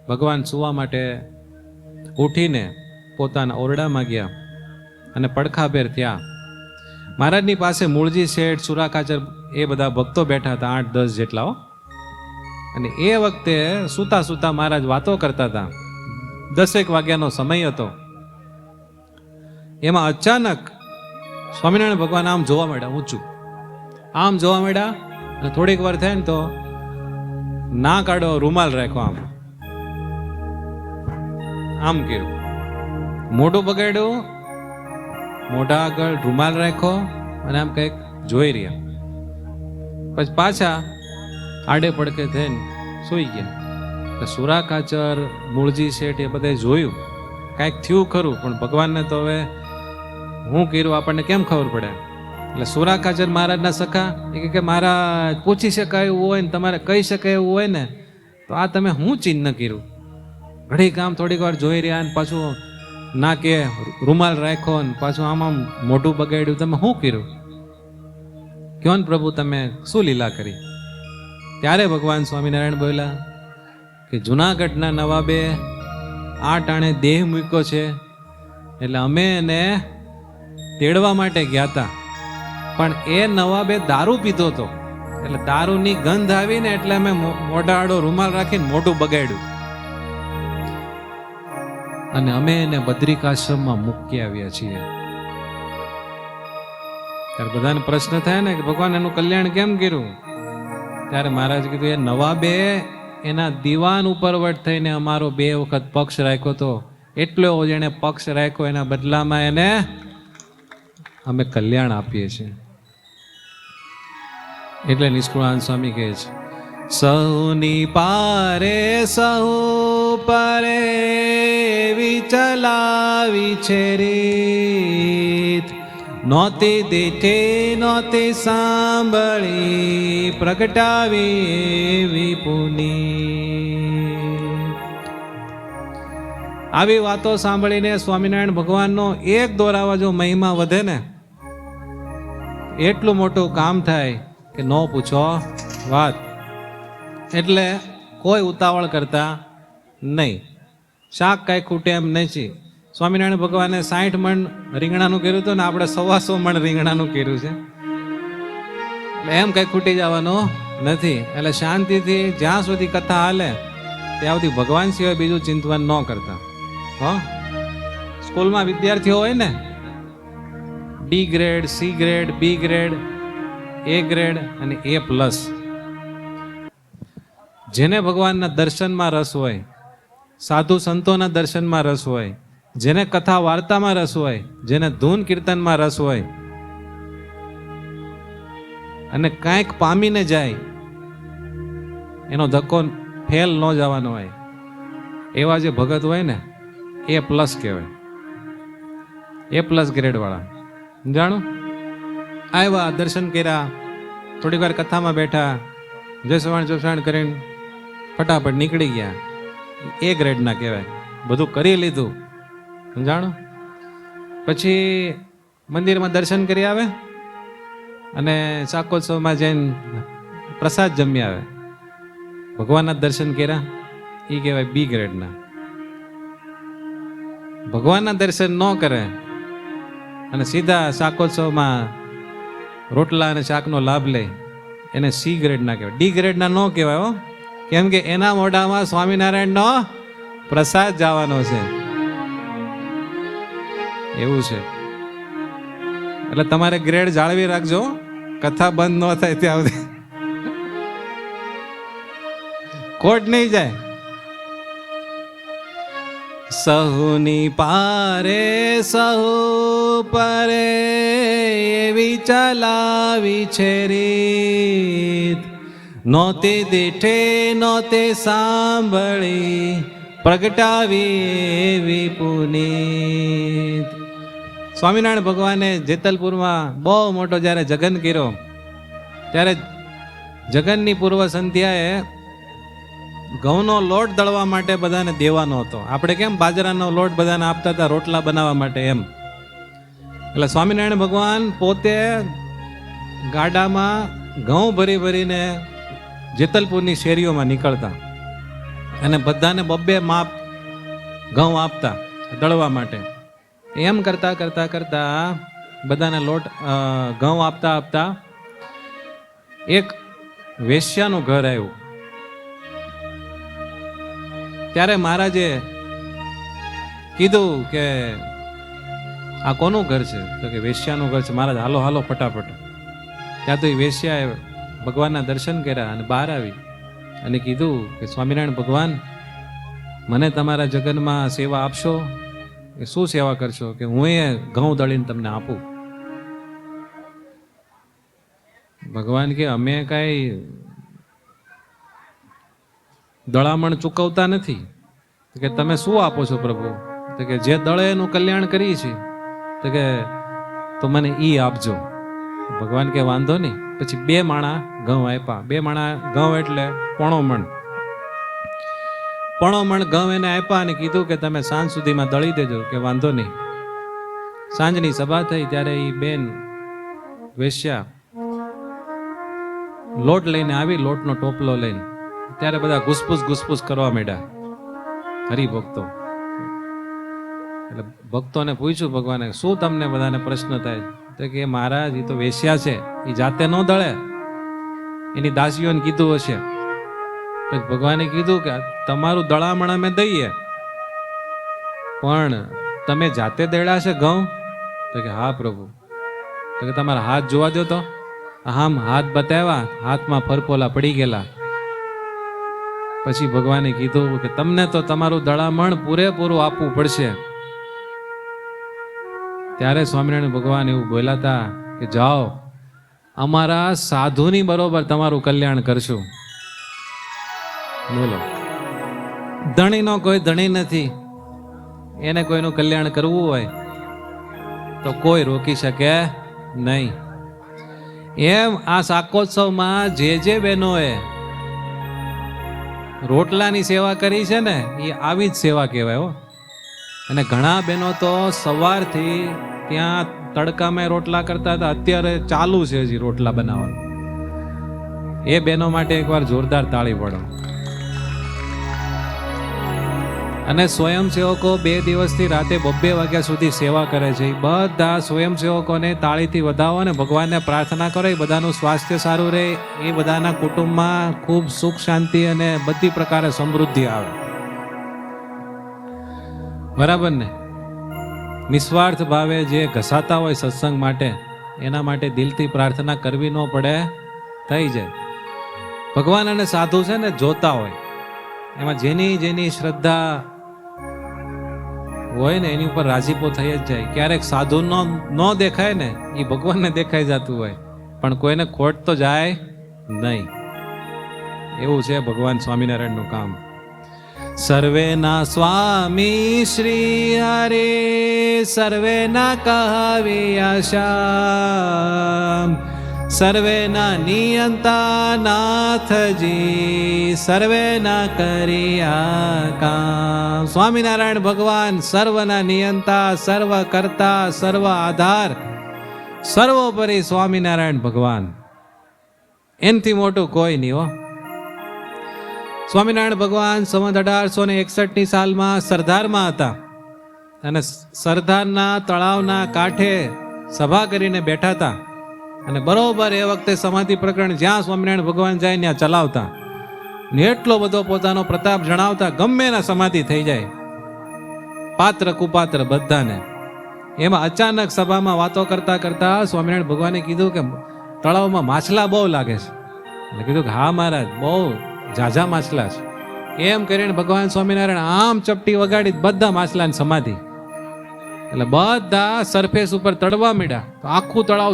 ભગવાન સુવા માટે ઉઠીને પોતાના ઓરડામાં ગયા અને પડખાભેર થયા. મહારાજની પાસે મૂળજી શેઠ, સુરાકાચર એ બધા ભક્તો બેઠા હતા, 8-10 જેટલા. અને એ વખતે સૂતા સૂતા મહારાજ વાતો કરતા હતા. 10 વાગ્યાનો સમય હતો. એમાં અચાનક સ્વામિનારાયણ ભગવાન આમ જોવા માંડ્યા, ઊંચું આમ જોવા માંડ્યા. અને થોડીક વાર થાય ને તો ના કાઢો, રૂમાલ રાખો, આમ કર્યું, મોઢું બગાડ્યું, મોઢા આગળ રૂમાલ રાખો અને આમ કંઈક જોઈ રહ્યા. પછી પાછા આડે પડકે થઈને સૂઈ ગયા. સુરાકાચર, મૂળજી શેઠ એ બધે જોયું, કાંઈક થયું ખરું, પણ ભગવાનને તો હવે હું કર્યું આપણને કેમ ખબર પડે? એટલે સુરાકાચર મહારાજના સખા એ કે મહારાજ, પૂછી શકાય એવું હોય ને તમારે કહી શકાય એવું હોય ને તો આ તમે હું ચિહ્ન કર્યું? ઘડી કામ થોડીક વાર જોઈ રહ્યા ને પાછું ના કે રૂમાલ રાખો ને પાછું આમ આમ મોઢું બગાડ્યું, તમે શું કર્યું? કયો ને પ્રભુ, તમે શું લીલા કરી? ત્યારે ભગવાન સ્વામિનારાયણ બોલ્યા કે જુનાગઢના નવાબે આ ટાણે દેહ મૂક્યો છે, એટલે અમે એને તેડવા માટે ગયા હતા. પણ એ નવાબે દારૂ પીધો હતો, એટલે દારૂની ગંધ આવી ને એટલે અમે મોઢાડો રૂમાલ રાખીને મોઢું બગાડ્યું અને અમે એને બદ્રિકાશ્રમમાં મૂકી આવ્યા છીએ. ત્યારે બધાને પ્રશ્ન થાય ને કે ભગવાન એનું કલ્યાણ કેમ કર્યું? ત્યારે મહારાજ કીધું, એ નવાબે એના દીવાન ઉપર વટ થઈને અમારો 2 વખત પક્ષ રાખ્યો હતો, એટલો જેને પક્ષ રાખ્યો એના બદલામાં એને અમે કલ્યાણ આપીએ છીએ. એટલે નિષ્કુળાનંદ સ્વામી કહે છે, સૌની પારે સહુ પરે વિચલાવી છે રીત, નોતી દેઠે નોતી સાંભળી, પ્રગટાવી વિપુની. આવી વાતો સાંભળીને સ્વામિનારાયણ ભગવાનનો એક દોરાવા જો મહિમા વધે ને, એટલું મોટું કામ થાય કે ન પૂછો વાત. એટલે કોઈ ઉતાવળ કરતા નહીં. શાક કાંઈ ખૂટે એમ નહીં. સ્વામિનારાયણ ભગવાને 60 મણ રીંગણાનું કર્યું હતું ને આપણે 125 મણ રીંગણાનું કર્યું છે, એટલે એમ કઈ ખૂટી જવાનું નથી. એટલે શાંતિથી જ્યાં સુધી કથા હાલે ત્યાં સુધી ભગવાન સિવાય બીજું ચિંતન ન કરતા. સ્કૂલમાં વિદ્યાર્થીઓ હોય ને, D grade, C grade, B grade, A grade અને A+. જેને ભગવાનના દર્શનમાં રસ હોય, સાધુ સંતોના દર્શનમાં રસ હોય, જેને કથા વાર્તામાં રસ હોય, જેને ધૂન કીર્તનમાં રસ હોય અને કાંઈક પામીને જાય, એનો ધક્કો ફેલ ન જવાનો હોય, એવા જે ભગત હોય ને A+ કહેવાય, A+ ગ્રેડ વાળા. જાણો, આવ્યા, દર્શન કર્યા, થોડીક વાર કથામાં બેઠા, જસવાણ કરીને ફટાફટ નીકળી ગયા, A ગ્રેડના કહેવાય. બધું કરી લીધું, સમજાણો. પછી મંદિરમાં દર્શન કરી આવે, અને શાકોત્સવમાં જઈને પ્રસાદ જમી આવે, ભગવાનના દર્શન કર્યા, એ કહેવાય બી ગ્રેડના. ભગવાનના દર્શન ન કરે અને સીધા શાકોત્સવમાં રોટલા અને શાકનો લાભ લે, એને સી ગ્રેડના કહેવાય. ડી ગ્રેડના ન કહેવાય હો, કેમ કે એના મોઢામાં સ્વામિનારાયણનો પ્રસાદ જવાનો છે. એવું છે. એટલે તમારે ગ્રેડ જાળવી રાખજો, કથા બંધ ન થાય ત્યાં સુધી કોટ નહીં જાય. સહુની પારે સહુ પરે એવી ચલાવી છે રીત, નોતે દેઠે નોતે સાંભળી પ્રગટાવી એવી પુનીત. સ્વામિનારાયણ ભગવાને જેતલપુરમાં બહુ મોટો જ્યારે જગન કર્યો, ત્યારે જગનની પૂર્વ સંધ્યાએ ઘઉંનો લોટ દળવા માટે બધાને દેવાનો હતો. આપણે કેમ બાજરાનો લોટ બધાને આપતા હતા રોટલા બનાવવા માટે, એમ. એટલે સ્વામિનારાયણ ભગવાન પોતે ગાડામાં ઘઉં ભરી ભરીને જેતલપુરની શેરીઓમાં નીકળતા અને બધાને બબ્બે માપ ઘઉં આપતા દળવા માટે. એમ કરતા કરતા કરતા બધાને લોટ ઘઉં આપતા આપતા એક વેશ્યાનું ઘર આવ્યું. ત્યારે મહારાજે કીધું કે આ કોનું ઘર છે? તો કે વેશ્યાનું ઘર છે. મહારાજ હાલો હાલો ફટાફટ. ત્યાં તો એ વેશ્યાએ ભગવાનના દર્શન કર્યા અને બહાર આવી અને કીધું કે સ્વામિનારાયણ ભગવાન, મને તમારા જગનમાં સેવા આપશો? કે શું સેવા કરશો? કે હું એ ઘઉં દળીને તમને આપું. ભગવાન કે અમે કાંઈ દળામણ ચૂકવતા નથી. કે તમે શું આપો છો પ્રભુ? તો કે જે દળે એનું કલ્યાણ કરીએ છીએ. તો કે તો મને ઈ આપજો. ભગવાન કે વાંધો નહીં. પછી 2 માણા ઘઉં આપ્યા. 2 માણા ઘઉં એટલે પોણો મણ ઘઉં એને આપ્યા અને કીધું કે તમે સાંજ સુધીમાં દળી દેજો. કે વાંધો નહીં. સાંજની સભા થઈ ત્યારે એ બેન વેશ્યા લોટ લઈને આવી, લોટનો ટોપલો લઈને. ત્યારે બધા ઘુસપુસ કરવા માંડ્યા હરિભક્તો. એટલે ભક્તોને પૂછ્યું ભગવાને, શું તમને બધાને પ્રશ્ન થાય? તો કે મહારાજ, એ તો વેશ્યા છે, એ જાતે ન દળે, એની દાસીઓને કીધું હશે. પછી ભગવાને કીધું કે તમારું દળામણ અમે દઈએ, પણ તમે જાતે દળ્યા છે ઘઉં? તો કે હા પ્રભુ. તો કે તમારા હાથ જોવા દો. તો આમ હાથ બતાવ્યા, હાથમાં ફરફોલા પડી ગયેલા. પછી ભગવાને કીધું કે તમને તો તમારું દળામણ પૂરેપૂરું આપવું પડશે. ત્યારે સ્વામિનારાયણ ભગવાન એવું બોલ્યા હતા કે જાઓ, અમારા સાધુની બરોબર તમારું કલ્યાણ કરશું. બોલો, ધણીનો કોઈ ધણી નથી, એને કોઈનું કલ્યાણ કરવું હોય તો કોઈ રોકી શકે નહીં. એમ આ શાકોત્સવમાં જે બહેનોએ રોટલાની સેવા કરી છે ને, એ આવી જ સેવા કહેવાય હો. અને ઘણા બહેનો તો સવારથી ત્યાં તડકામાં રોટલા કરતા હતા, અત્યારે ચાલુ છે હજી રોટલા બનાવવાનું. એ બહેનો માટે એકવાર જોરદાર તાળી પાડો. અને સ્વયંસેવકો 2 દિવસથી રાતે 2 વાગ્યા સુધી સેવા કરે છે. એ બધા સ્વયંસેવકોને તાળીથી વધાવો અને ભગવાનને પ્રાર્થના કરો એ બધાનું સ્વાસ્થ્ય સારું રહે, એ બધાના કુટુંબમાં ખૂબ સુખ શાંતિ અને બધી પ્રકારે સમૃદ્ધિ આવે. બરાબર ને? નિસ્વાર્થ ભાવે જે ઘસાતા હોય સત્સંગ માટે, એના માટે દિલથી પ્રાર્થના કરવી ન પડે, થઈ જાય. ભગવાન અને સાધુ છે ને જોતા હોય, એમાં જેની શ્રદ્ધા હોય ને એની ઉપર રાજીપો થઈ જ જાય. ક્યારેક સાધુ ન દેખાય ને, એ ભગવાનને દેખાઈ જતું હોય, પણ કોઈને ખોટ તો જાય નહીં. એવું છે ભગવાન સ્વામિનારાયણનું કામ. સર્વેના સ્વામી શ્રી હરે, સર્વેના કહાવ્યા શ્યામ, સર્વેના નિયંતા નાથજી, સર્વેના કર્યા કામ. સ્વામિનારાયણ ભગવાન સર્વના નિયંતા, સર્વ કરતા, સર્વ આધાર સર્વોપરી સ્વામિનારાયણ ભગવાન, એનથી મોટું કોઈ નહીં હો. સ્વામિનારાયણ ભગવાન સંવત 1861ની સાલમાં સરદારમાં હતા અને સરદારના તળાવના કાંઠે સભા કરીને બેઠા હતા અને બરોબર એ વખતે સમાધિ પ્રકરણ જ્યાં સ્વામિનારાયણ ભગવાન જાય ત્યાં ચલાવતા ને એટલો બધો પોતાનો પ્રતાપ જણાવતા ગમે એના સમાધિ થઈ જાય, પાત્ર કુપાત્ર બધાને. એમાં અચાનક સભામાં વાતો કરતા કરતા સ્વામિનારાયણ ભગવાને કીધું કે તળાવમાં માછલા બહુ લાગે છે. એટલે કીધું કે હા મહારાજ, બહુ ઝાઝા માછલા છે. એમ કરીને ભગવાન સ્વામિનારાયણ આમ ચપટી વગાડી બધા માછલાની સમાધિ. એટલે બધા સરફેસ ઉપર તળવા માંડ્યા તો આખું તળાવ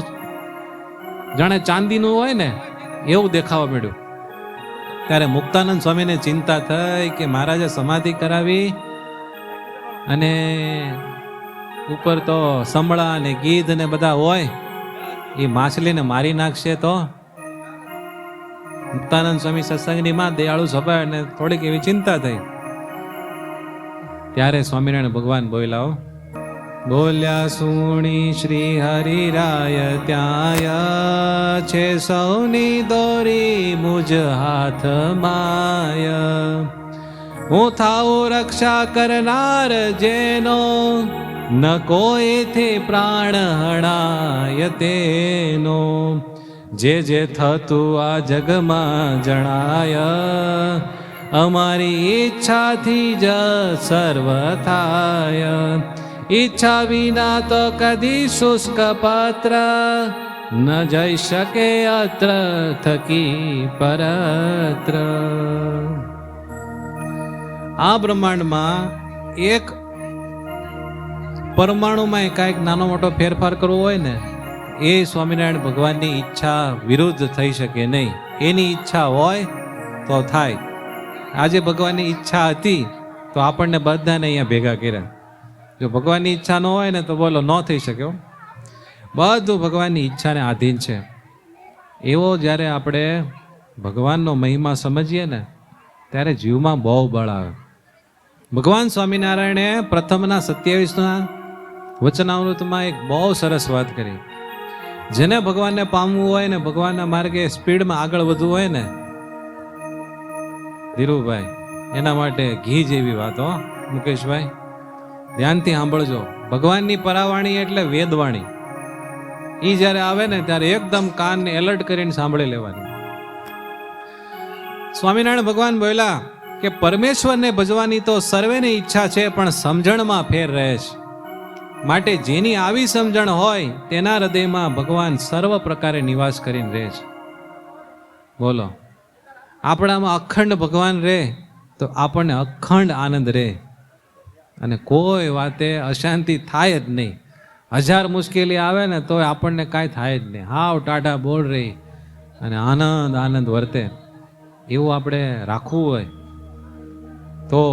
જાણે ચાંદીનું હોય ને એવું દેખાવા માંડ્યું. ત્યારે મુક્તાનંદ સ્વામીને ચિંતા થઈ કે મહારાજે સમાધિ કરાવી અને ઉપર તો સંભળા અને ગીધ ને બધા હોય, એ માછલીને મારી નાખશે તો. મુક્તાનંદ સ્વામી સત્સંગની માં દયાળુ સભા અને થોડીક એવી ચિંતા થઈ. ત્યારે સ્વામિનારાયણ ભગવાન બોલ્યા સુણી શ્રી હરિરાય ત્યાંય છે સૌની દોરી મુજ હાથ માય. હું થાઉં રક્ષા કરનાર જેનો ન કોઈથી પ્રાણ હણાય તેનો. જે જે થતું આ જગમાં જણાય અમારી ઈચ્છાથી જ સર્વ થાય. ઈચ્છા વિના તો કદી શુષ્ક પત્ર ન જઈ શકે અત્ર થકી પરત્ર. આ બ્રહ્માંડમાં એક પરમાણુમાં કાંઈક નાનો મોટો ફેરફાર કરવો હોય ને, એ સ્વામિનારાયણ ભગવાનની ઈચ્છા વિરુદ્ધ થઈ શકે નહીં. એની ઈચ્છા હોય તો થાય. આજે ભગવાનની ઈચ્છા હતી તો આપણને બધાને અહીંયા ભેગા કર્યા. જો ભગવાનની ઈચ્છા ન હોય ને તો બોલો ન થઈ શકે. બધું ભગવાનની ઈચ્છાને આધીન છે. એવો જ્યારે આપણે ભગવાનનો મહિમા સમજીએ ને ત્યારે જીવમાં બહુ બળ આવે. ભગવાન સ્વામિનારાયણે પ્રથમના 27ના વચનામૃતમાં એક બહુ સરસ વાત કરી. જેને ભગવાનને પામવું હોય ને, ભગવાનના માર્ગે સ્પીડમાં આગળ વધવું હોય ને ધીરુભાઈ, એના માટે ઘી જેવી વાતો. મુકેશભાઈ ધ્યાનથી સાંભળજો. ભગવાનની પરાવાણી એટલે વેદવાણી. એ જ્યારે આવે ને ત્યારે એકદમ કાનને એલર્ટ કરીને સાંભળી લેવાની. સ્વામિનારાયણ ભગવાન બોલ્યા કે પરમેશ્વરને ભજવાની તો સર્વેની ઈચ્છા છે, પણ સમજણમાં ફેર રહે છે. માટે જેની આવી સમજણ હોય તેના હૃદયમાં ભગવાન સર્વ પ્રકારે નિવાસ કરીને રહે છે. બોલો, આપણામાં અખંડ ભગવાન રહે તો આપણને અખંડ આનંદ રહે અને કોઈ વાતે અશાંતિ થાય જ નહીં. 1000 મુશ્કેલી આવે ને તો આપણને કાંઈ થાય જ નહીં. હાવ ટાઢા બોળ રહી અને આનંદ આનંદ વર્તે. એવું આપણે રાખવું હોય તો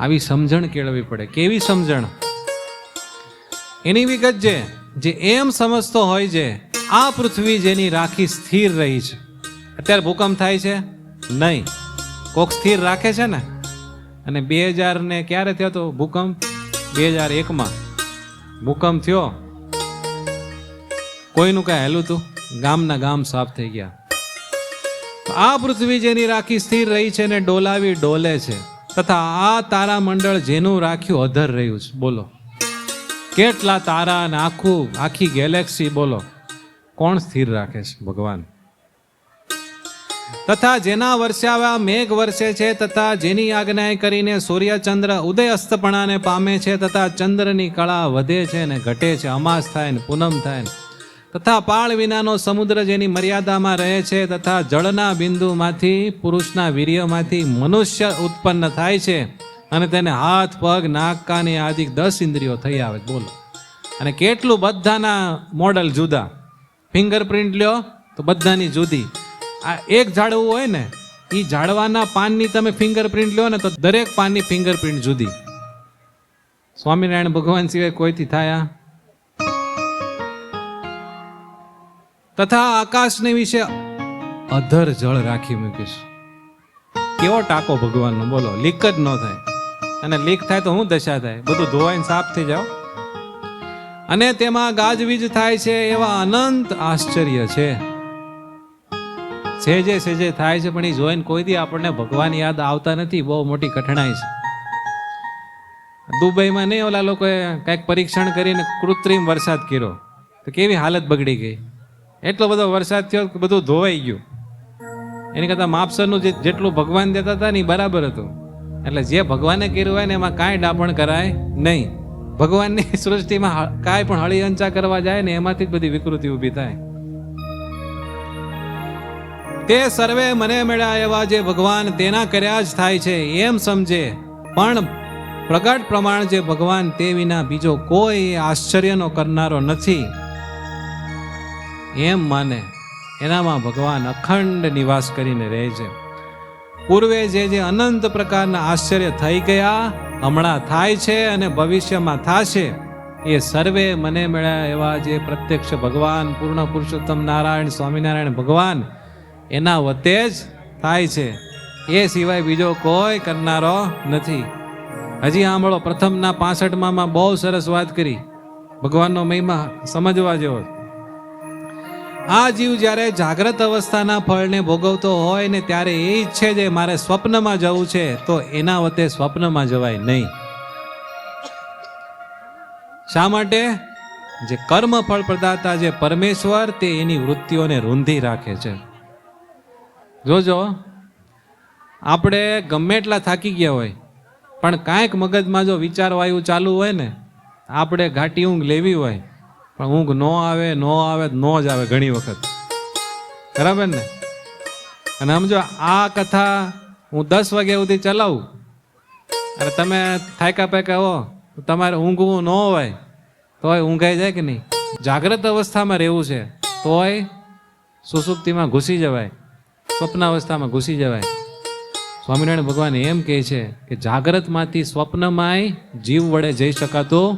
આવી સમજણ કેળવવી પડે. કેવી સમજણ? એની વિગત જે એમ સમજતો હોય છે આ પૃથ્વી જેની રાખી સ્થિર રહી છે. અત્યારે ભૂકંપ થાય છે નહીં, કોક સ્થિર રાખે છે ને. અને 2000 ને ક્યારે થયો તો ભૂકંપ? 2001માં ભૂકંપ થયો. કોઈનું કાંઈ હેલું તું? ગામના ગામ સાફ થઈ ગયા. આ પૃથ્વી જેની રાખી સ્થિર રહી છે ને ડોલાવી ડોલે છે, તથા આ તારા મંડળ જેનું રાખ્યું અધર રહ્યું છે. બોલો, કેટલા તારા અને આખી ગેલેક્સી, બોલો કોણ સ્થિર રાખે છે? ભગવાન. તથા જેના વર્ષાવ્યા મેઘ વર્ષે છે, તથા જેની આજ્ઞાએ કરીને સૂર્ય ચંદ્ર ઉદય અસ્તપણાને પામે છે, તથા ચંદ્રની કળા વધે છે ને ઘટે છે, અમાસ થાય ને પૂનમ થાય ને, તથા પાળ વિનાનો સમુદ્ર જેની મર્યાદામાં રહે છે, તથા જળના બિંદુમાંથી પુરુષના વીર્યમાંથી મનુષ્ય ઉત્પન્ન થાય છે અને તેને હાથ પગ નાક કાન એ આદિ 10 ઇન્દ્રિયો થઈ આવે. બોલો, અને કેટલું બધાના મોડલ જુદા. ફિંગરપ્રિન્ટ લ્યો તો બધાની જુદી. આ એક ઝાડવું હોય ને, એ ઝાડવાના પાનની તમે ફિંગરપ્રિન્ટ લ્યો ને તો દરેક પાનની ફિંગરપ્રિન્ટ જુદી. સ્વામિનારાયણ ભગવાન સિવાય કોઈથી થાય? તથા આકાશને વિશે અધર જળ રાખી મૂકીશ. કેવો ટાંકો ભગવાનનો! બોલો, લીક જ ન થાય. અને લીક થાય તો શું દશા થાય? બધું ધોવાઈને સાફ થઈ જાવ. અને તેમાં ગાજવીજ થાય છે એવા અનંત આશ્ચર્ય છે. સેજે સેજે થાય છે, પણ એ જોઈને કોઈ દી આપણને ભગવાન યાદ આવતા નથી. બહુ મોટી કઠણાઈ છે. દુબઈમાં નહીં ઓલા લોકોએ કંઈક પરીક્ષણ કરીને કૃત્રિમ વરસાદ કર્યો, તો કેવી હાલત બગડી ગઈ. એટલો બધો વરસાદ થયો કે બધું ધોવાઈ ગયું. એની કરતાં માપસરનું જેટલું ભગવાન દેતા હતા ને એ બરાબર હતું. એટલે જે ભગવાને કર્યું હોય ને એમાં કાંઈ ડાપણ કરાય નહીં. ભગવાનની સૃષ્ટિમાં કાંઈ પણ હળી અંચા કરવા જાય ને એમાંથી જ બધી વિકૃતિ ઊભી થાય. તે સર્વે મને મળ્યા એવા જે ભગવાન તેના કર્યા જ થાય છે એમ સમજે, પણ પ્રગટ પ્રમાણ જે ભગવાન તે વિના બીજો કોઈ આશ્ચર્યનો કરનારો નથી એમ માને, એનામાં ભગવાન અખંડ નિવાસ કરીને રહે છે. પૂર્વે જે અનંત પ્રકારના આશ્ચર્ય થઈ ગયા, હમણાં થાય છે અને ભવિષ્યમાં થશે, એ સર્વે મને મળ્યા એવા જે પ્રત્યક્ષ ભગવાન પૂર્ણ પુરુષોત્તમ નારાયણ સ્વામિનારાયણ ભગવાન એના વતે જ થાય છે. એ સિવાય બીજો કોઈ કરનારો નથી. હજી સાંભળો, પ્રથમના 65માં બહુ સરસ વાત કરી, ભગવાનનો મહિમા સમજવા જેવો. આ જીવ જ્યારે જાગ્રત અવસ્થાના ફળને ભોગવતો હોય ને ત્યારે એ ઈચ્છે છે મારે સ્વપ્નમાં જવું છે, તો એના વતે સ્વપ્નમાં જવાય નહીં. શા માટે? જે કર્મ ફળ પ્રદાતા જે પરમેશ્વર તે એની વૃત્તિઓને રૂંધી રાખે છે. જોજો, આપણે ગમે એટલા થાકી ગયા હોય પણ કાંઈક મગજમાં જો વિચાર વાયુ ચાલુ હોય ને, આપણે ઘાટી ઊંઘ લેવી હોય પણ ઊંઘ ન આવે ન જ આવે ઘણી વખત. બરાબર ને? અને સમજો આ કથા હું 10 વાગ્યા સુધી ચલાવું અને તમે થાક્યા પાક્યા હો, તમારે ઊંઘવું ન હોય તોય ઊંઘાઈ જાય કે નહીં? જાગ્રત અવસ્થામાં રહેવું છે તોય સુસુપ્તિમાં ઘૂસી જવાય, સ્વપ્ન અવસ્થામાં ઘૂસી જવાય. સ્વામિનારાયણ ભગવાન એમ કહે છે કે જાગ્રતમાંથી સ્વપ્નમાંય જીવ વડે જઈ શકાતું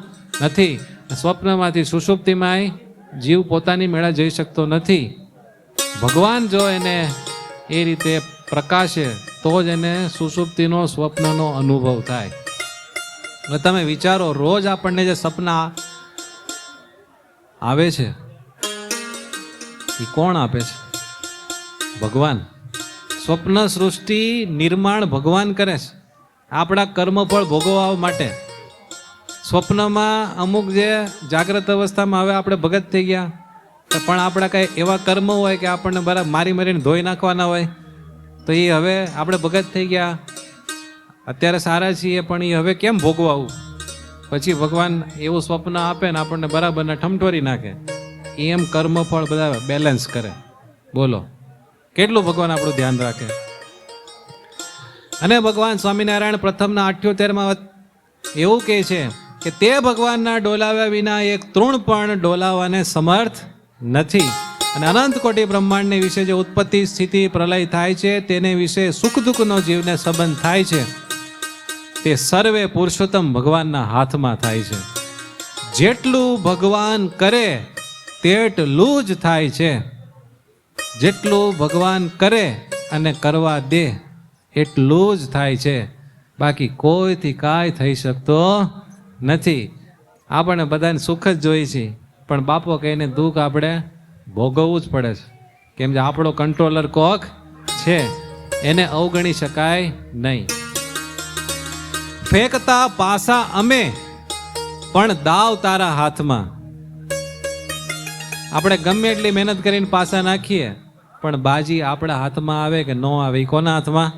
નથી, સ્વપ્નમાંથી સુષુપ્તિમાંય જીવ પોતાની મેળા જઈ શકતો નથી. ભગવાન જો એને એ રીતે પ્રકાશે તો જ એને સુષુપ્તિનો સ્વપ્નનો અનુભવ થાય. એટલે તમે વિચારો, રોજ આપણને જે સપના આવે છે એ કોણ આપે છે? ભગવાન. સ્વપ્ન સૃષ્ટિ નિર્માણ ભગવાન કરે છે આપણા કર્મફળ ભોગવવા માટે. સ્વપ્નમાં અમુક જે જાગ્રત અવસ્થામાં હવે આપણે ભગત થઈ ગયા, પણ આપણા કાંઈ એવા કર્મ હોય કે આપણને બરાબર મારી મારીને ધોઈ નાખવાના હોય, તો એ હવે આપણે ભગત થઈ ગયા, અત્યારે સારા છીએ પણ એ હવે કેમ ભોગવાવું? પછી ભગવાન એવું સ્વપ્ન આપે ને આપણને બરાબરના ઠમઠોરી નાખે. એમ કર્મફળ બધા બેલેન્સ કરે. બોલો કેટલું ભગવાન આપણું ધ્યાન રાખે. અને ભગવાન સ્વામિનારાયણ પ્રથમના 78માં એવું કહે છે કે તે ભગવાનના ડોલાવ્યા વિના એક તૃણ પણ ડોલાવાને સમર્થ નથી. અને અનંત કોટી બ્રહ્માંડને વિશે જે ઉત્પત્તિ સ્થિતિ પ્રલય થાય છે તેને વિશે સુખ દુઃખનો જીવને સંબંધ થાય છે, તે સર્વે પુરુષોત્તમ ભગવાનના હાથમાં થાય છે. જેટલું ભગવાન કરે તેટલું જ થાય છે. જેટલું ભગવાન કરે અને કરવા દે એટલું જ થાય છે. બાકી કોઈથી કાંઈ થઈ શકતો નથી. આપણે બધાને સુખ જ જોઈએ છીએ, પણ બાપો કહીને દુઃખ આપણે ભોગવવું જ પડે છે. કેમ કે આપણો કંટ્રોલર કોક છે, એને અવગણી શકાય નહીં. ફેંકતા પાસા અમે પણ દાવ તારા હાથમાં. આપણે ગમે એટલી મહેનત કરીને પાસા નાખીએ પણ બાજી આપણા હાથમાં આવે કે ન આવે એ કોના હાથમાં?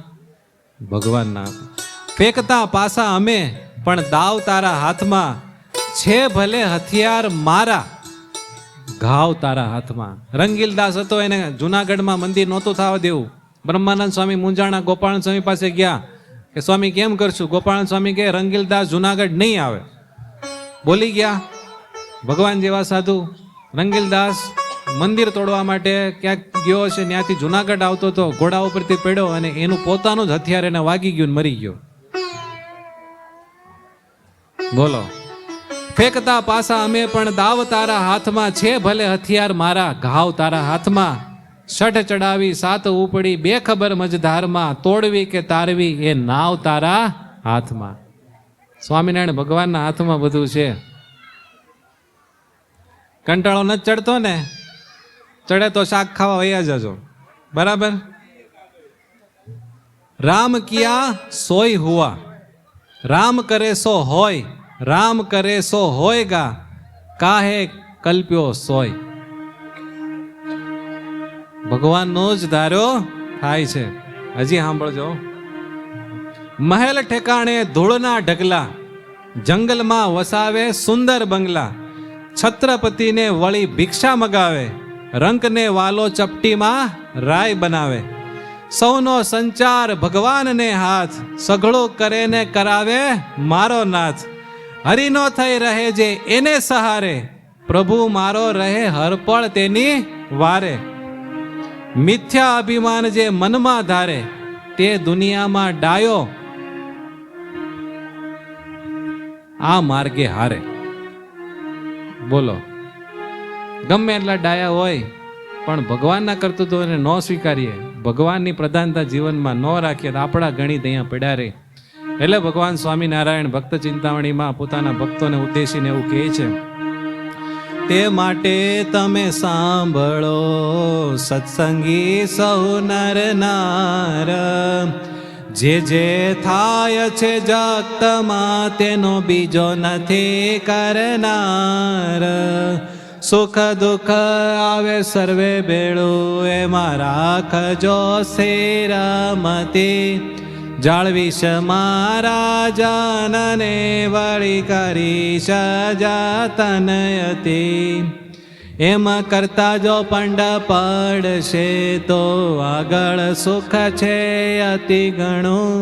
ભગવાનના હાથમાં. ફેંકતા પાસા અમે પણ દાવ તારા હાથમાં, છે ભલે હથિયાર મારા ઘાવ તારા હાથમાં. રંગીલદાસ હતો, એને જુનાગઢમાં મંદિર નહોતું થવા દેવું. બ્રહ્માનંદ સ્વામી મુંજાણા ગોપાલ સ્વામી પાસે ગયા કે સ્વામી કેમ કરશું? ગોપાલ સ્વામી કે રંગીલદાસ જુનાગઢ નહીં આવે. બોલી ગયા ભગવાન જેવા સાધુ. રંગીલદાસ મંદિર તોડવા માટે ક્યાંક ગયો હશે, ત્યાંથી જુનાગઢ આવતો હતો, ઘોડા ઉપરથી પડ્યો અને એનું પોતાનું જ હથિયાર એને વાગી ગયું ને મરી ગયો. બોલો. ફેંકતા પાસા અમે પણ દાવ તારા હાથમાં, છે ભલે હથિયાર મારા ઘાવ તારા હાથમાં. શઢ ચડાવી સાત ઉપડી બે ખબર મજધારમાં, તોડવી કે તારવી એ નાવ તારા હાથમાં. સ્વામિનારાયણ ભગવાનના હાથમાં બધું છે. કંટાળો ન ચડતો ને, ચડે તો શાક ખાવા વયા જજો, બરાબર. રામ કિયા સોય હુઆ, રામ કરે સો હોય, રામ કરે સો હોયગા, કાહે કલ્પ્યો સોય. ભગવાનનો જ ધાર્યો થાય છે. હજી સાંભળજો. મહેલ ઠેકાણે ધૂળના ઢગલા, જંગલમાં વસાવે સુંદર બંગલા, છત્રપતિને વળી ભિક્ષા મગાવે, રંકને વાલો ચપટીમાં રાય બનાવે. સૌનો સંચાર ભગવાનને હાથ, સઘળો કરે ને કરાવે મારો નાથ. હરિનો થઈ રહે જે એને સહારે, પ્રભુ મારો રહે હરપળ તેની વારે. મિથ્યા અભિમાન જે મનમાં ધારે, તે દુનિયામાં ડાયો આ માર્ગે હારે. બોલો, ગમે એટલા ડાયા હોય પણ ભગવાનના કર્તૃત્વને ન સ્વીકારીએ, ભગવાનની પ્રધાનતા જીવનમાં ન રાખીએ તો આપણા ગણિત અહીંયા પડ્યા રહે. એટલે ભગવાન સ્વામિનારાયણ ભક્ત ચિંતામણીમાં પોતાના ભક્તોને ઉદ્દેશીને એવું કહે છે, તે માટે તમે સાંભળો સત્સંગી સૌ નર નાર, જે જે થાય છે જગતમાં તેનો બીજો નથી કરનાર. સુખ દુઃખ આવે સર્વે ભેળું, એમાં રાખજો સ્થિરમતી. જાળવીશ મારા જાનને વળી કરીશ જાતનયતી. એમ કરતા જો પંડ પડશે તો આગળ સુખ છે અતિ ઘણું,